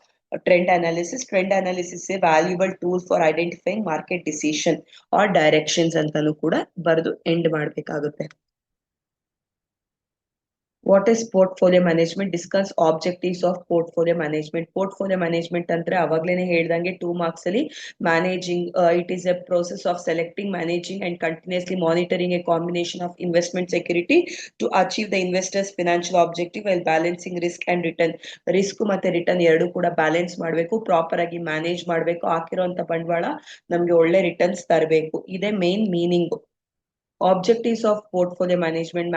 trend analysis. Trend analysis is a valuable tool for identifying market decision or directions ಅಂತಾನು ಕೂಡ ಬರೆದು ಎಂಡ್ ಮಾಡಬೇಕಾಗುತ್ತೆ. What is portfolio management, discuss objectives of portfolio management. Portfolio management ಅಂದ್ರೆ ಅವಾಗ್ಲೇನೆ ಹೇಳ್ದಂಗೆ 2 marks ಅಲ್ಲಿ managing, it is a process of selecting, managing and continuously monitoring a combination of investment security to achieve the investors financial objective while balancing risk and return. Risk ಮತ್ತೆ return ಎರಡು ಕೂಡ balance ಮಾಡಬೇಕು, proper ಆಗಿ manage ಮಾಡಬೇಕು, ಹಾಕಿರುವಂತ ಬಂಡವಾಳ ನಮ್ಗೆ ಒಳ್ಳೆ returns ತರಬೇಕು, ಇದೇ main meaning. Objectives of portfolio management,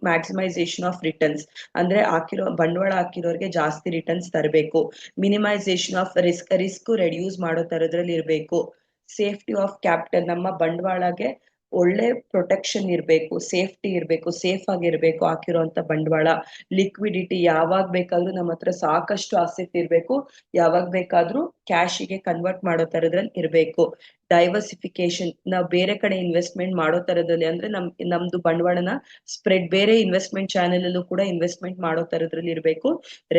maximisation of returns, ಅಂದ್ರೆ ಬಂಡವಾಳ ಹಾಕಿರೋರಿಗೆ ಜಾಸ್ತಿ ರಿಟರ್ನ್ಸ್ ತರಬೇಕು. ಮಿನಿಮೈಸೇಷನ್ ಆಫ್ ರಿಸ್ಕ್ ರೆಡ್ಯೂಸ್ ಮಾಡೋ ತರದ್ರಲ್ಲಿ ಇರಬೇಕು. ಸೇಫ್ಟಿ ಆಫ್ ಕ್ಯಾಪಿಟಲ್, ನಮ್ಮ ಬಂಡವಾಳಗೆ ಒಳ್ಳೆ ಪ್ರೊಟೆಕ್ಷನ್ ಇರಬೇಕು, ಸೇಫ್ಟಿ ಇರಬೇಕು, ಸೇಫ್ ಆಗಿರ್ಬೇಕು ಹಾಕಿರುವಂತ ಬಂಡವಾಳ. ಲಿಕ್ವಿಡಿಟಿ, ಯಾವಾಗ ಬೇಕಾದ್ರೂ ನಮ್ಮ ಹತ್ರ ಸಾಕಷ್ಟು ಅಸೆಟ್ ಇರಬೇಕು, ಯಾವಾಗ ಬೇಕಾದ್ರೂ ಕ್ಯಾಶಿಗೆ ಕನ್ವರ್ಟ್ ಮಾಡೋ ತರದ್ರಲ್ಲಿ ಇರಬೇಕು. ಡೈವರ್ಸಿಫಿಕೇಶನ್, ನಾವು ಬೇರೆ ಕಡೆ ಇನ್ವೆಸ್ಟ್ಮೆಂಟ್ ಮಾಡೋ ತರದಲ್ಲಿ, ಅಂದ್ರೆ ನಮ್ದು ಬಂಡವಾಳನ ಸ್ಪ್ರೆಡ್ ಬೇರೆ ಇನ್ವೆಸ್ಟ್ಮೆಂಟ್ ಚಾನೆಲ್ ಅಲ್ಲೂ ಕೂಡ ಇನ್ವೆಸ್ಟ್ಮೆಂಟ್ ಮಾಡೋ ತರದ್ರಲ್ಲಿ ಇರಬೇಕು.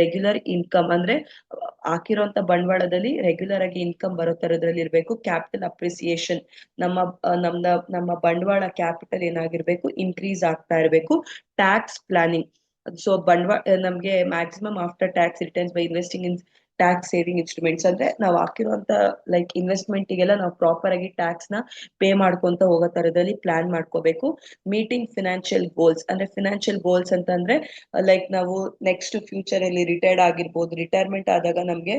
ರೆಗ್ಯುಲರ್ ಇನ್ಕಮ್, ಅಂದ್ರೆ ಹಾಕಿರೋಂತ ಬಂಡವಾಳದಲ್ಲಿ ರೆಗ್ಯುಲರ್ ಆಗಿ ಇನ್ಕಮ್ ಬರೋ ತರದ್ರಲ್ಲಿ ಇರಬೇಕು. ಕ್ಯಾಪಿಟಲ್ ಅಪ್ರಿಸಿಯೇಷನ್, ನಮ್ಮ ಬಂಡವಾಳ ಕ್ಯಾಪಿಟಲ್ ಏನಾಗಿರ್ಬೇಕು, ಇನ್ಕ್ರೀಸ್ ಆಗ್ತಾ ಇರಬೇಕು. ಟ್ಯಾಕ್ಸ್ ಪ್ಲಾನಿಂಗ್, ಸೊ ನಮ್ಗೆ maximum after tax returns by investing in tax saving instruments, ಅಂದ್ರೆ ನಾವು ಹಾಕಿರುವಂತ ಲೈಕ್ ಇನ್ವೆಸ್ಟ್ಮೆಂಟ್ಗೆಲ್ಲ ನಾವು ಪ್ರಾಪರ್ ಆಗಿ ಟ್ಯಾಕ್ಸ್ ನ ಪೇ ಮಾಡ್ಕೊಂತ ಹೋಗೋ ತರದಲ್ಲಿ ಪ್ಲಾನ್ ಮಾಡ್ಕೋಬೇಕು. ಮೀಟಿಂಗ್ ಫಿನಾನ್ಷಿಯಲ್ ಗೋಲ್ಸ್, ಅಂದ್ರೆ ಫಿನಾನ್ಷಿಯಲ್ ಗೋಲ್ಸ್ ಅಂತಂದ್ರೆ ಲೈಕ್ ನಾವು ನೆಕ್ಸ್ಟ್ ಫ್ಯೂಚರ್ ಅಲ್ಲಿ ರಿಟೈರ್ಡ್ ಆಗಿರ್ಬೋದು, ರಿಟೈರ್ಮೆಂಟ್ ಆದಾಗ ನಮ್ಗೆ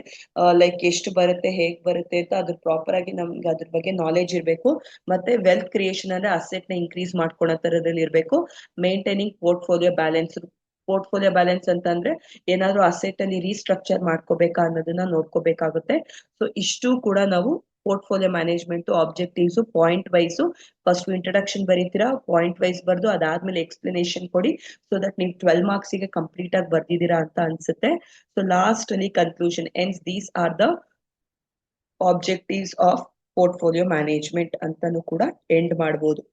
ಲೈಕ್ ಎಷ್ಟು ಬರುತ್ತೆ ಹೇಗ್ ಬರುತ್ತೆ ಅಂತ ಅದ್ರ ಪ್ರಾಪರ್ ಆಗಿ ನಮ್ಗೆ ಅದ್ರ ಬಗ್ಗೆ ನಾಲೆಜ್ ಇರಬೇಕು. ಮತ್ತೆ ವೆಲ್ತ್ ಕ್ರಿಯೇಷನ್ ಅಂದ್ರೆ ಅಸೆಟ್ ನ ಇನ್ಕ್ರೀಸ್ ಮಾಡ್ಕೊಳೋ ತರದಲ್ಲಿ ಇರಬೇಕು. Maintaining portfolio balance, portfolio balance ಅಂತಂದ್ರೆ ಏನಾದ್ರು ಅಸೆಟ್ ಅಲ್ಲಿ ರೀಸ್ಟ್ರಕ್ಚರ್ ಮಾಡ್ಕೋಬೇಕಾ ಅನ್ನೋದನ್ನ ನೋಡ್ಕೋಬೇಕಾಗುತ್ತೆ. ಸೊ ಇಷ್ಟು ಕೂಡ ನಾವು portfolio management objectives point wise first introduction ಬರೀತೀರಾ, ಪಾಯಿಂಟ್ ವೈಸ್ ಬರ್ದು ಅದಾದ್ಮೇಲೆ ಎಕ್ಸ್ಪ್ಲನೇಷನ್ ಕೊಡಿ, ಸೊ ದಟ್ ನೀವು 12 marks ಗೆ ಕಂಪ್ಲೀಟ್ ಆಗಿ ಬರ್ದಿದ್ದೀರಾ ಅಂತ ಅನ್ಸುತ್ತೆ. ಸೊ ಲಾಸ್ಟ್ ಅಲ್ಲಿ conclusion, ಎನ್ಸ್ these are the objectives of portfolio management ಅಂತಾನು ಕೂಡ ಎಂಡ್ ಮಾಡ್ಬೋದು.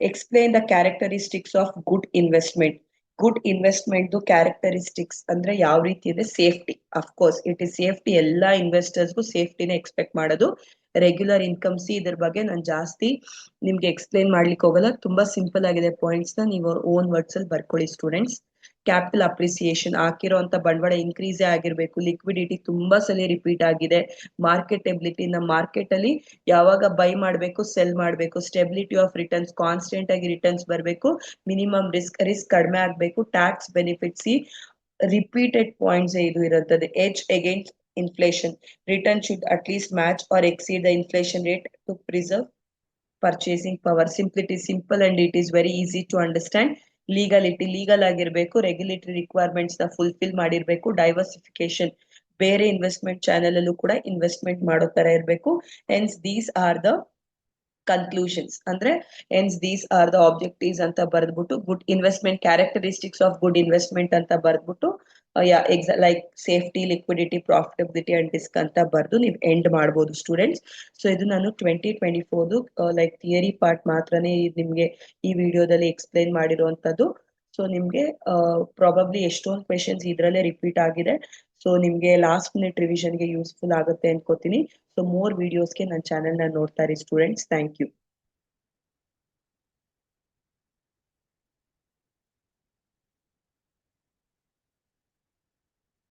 Explain the characteristics of good investment. Good investment characteristics ಅಂದ್ರೆ ಯಾವ ರೀತಿ ಇದೆ, safety, of course it is safety, ಎಲ್ಲಾ ಇನ್ವೆಸ್ಟರ್ಸ್ಗೂ ಸೇಫ್ಟಿನೇ ಎಕ್ಸ್ಪೆಕ್ಟ್ ಮಾಡೋದು. ರೆಗ್ಯುಲರ್ ಇನ್ಕಮ್, ಇದ್ರ ಬಗ್ಗೆ ನಾನು ಜಾಸ್ತಿ ನಿಮ್ಗೆ ಎಕ್ಸ್ಪ್ಲೇನ್ ಮಾಡ್ಲಿಕ್ಕೆ ಹೋಗಲ್ಲ, ತುಂಬಾ ಸಿಂಪಲ್ ಆಗಿದೆ ಪಾಯಿಂಟ್ಸ್ ನ ನೀವು ಓನ್ ವರ್ಡ್ಸ್ ಅಲ್ಲಿ ಬರ್ಕೊಳ್ಳಿ ಸ್ಟೂಡೆಂಟ್ಸ್. ಕ್ಯಾಪಿಟಲ್ ಅಪ್ರಿಸಿಯೇಷನ್, ಹಾಕಿರೋಂಥ ಬಂಡವಾಳ ಇನ್ಕ್ರೀಸೇ ಆಗಿರ್ಬೇಕು. ಲಿಕ್ವಿಡಿಟಿ ತುಂಬಾ ಸಲ ರಿಪೀಟ್ ಆಗಿದೆ. ಮಾರ್ಕೆಟೆಬಿಲಿಟಿ, ನಮ್ಮ ಮಾರ್ಕೆಟ್ ಅಲ್ಲಿ ಯಾವಾಗ ಬೈ ಮಾಡಬೇಕು, ಸೆಲ್ ಮಾಡಬೇಕು. ಸ್ಟೆಬಿಲಿಟಿ ಆಫ್ ರಿಟರ್ನ್ಸ್, ಕಾನ್ಸ್ಟೆಂಟ್ ಆಗಿ ರಿಟರ್ನ್ಸ್ ಬರಬೇಕು. ಮಿನಿಮಮ್ ರಿಸ್ಕ್ ಕಡಿಮೆ ಆಗಬೇಕು. ಟ್ಯಾಕ್ಸ್ ಬೆನಿಫಿಟ್ಸ್, ರಿಪೀಟೆಡ್ ಪಾಯಿಂಟ್ಸ್ ಇದು ಇರುತ್ತದೆ. Hedge against inflation, return should at least match or exceed the inflation rate to preserve purchasing power. Simplicity, simple and it is very easy to understand. Legality, legal ಆಗಿರ್ಬೇಕು. Regulatory requirements ನ fulfil ಮಾಡಿರ್ಬೇಕು. Diversification, ಬೇರೆ investment channel ಅಲ್ಲೂ ಕೂಡ investment ಮಾಡೋ ತರ ಇರಬೇಕು. Hence these are the conclusions, ಅಂದ್ರೆ hence these are the objectives ಅಂತ ಬರೆದ್ಬಿಟ್ಟು, good investment characteristics of good investment ಅಂತ ಬರೆದ್ಬಿಟ್ಟು, like safety, liquidity, profitability and risk ಅಂತ ಬರ್ದು ನೀವು ಎಂಡ್ ಮಾಡ್ಬೋದು ಸ್ಟೂಡೆಂಟ್ಸ್. ಸೊ ಇದು ನಾನು 2024 ಲೈಕ್ ಥಿಯರಿ ಪಾರ್ಟ್ ಮಾತ್ರನೇ ನಿಮ್ಗೆ ಈ ವಿಡಿಯೋದಲ್ಲಿ ಎಕ್ಸ್ಪ್ಲೈನ್ ಮಾಡಿರುವಂತದ್ದು. ಸೊ ನಿಮ್ಗೆ ಪ್ರಾಬಬ್ಲಿ ಎಷ್ಟೊಂದು ಕ್ವೆಶನ್ಸ್ ಇದ್ರಲ್ಲೇ ರಿಪೀಟ್ ಆಗಿದೆ. ಸೊ ನಿಮ್ಗೆ ಲಾಸ್ಟ್ ಮಿನಿಟ್ ರಿವಿಷನ್ಗೆ ಯೂಸ್ಫುಲ್ ಆಗುತ್ತೆ ಅನ್ಕೋತೀನಿ. ಸೊ ಮೋರ್ ವಿಡಿಯೋಸ್ಗೆ ನನ್ನ ಚಾನೆಲ್ನ ನೋಡ್ತಾ ಇರಿ ಸ್ಟೂಡೆಂಟ್ಸ್. Thank you.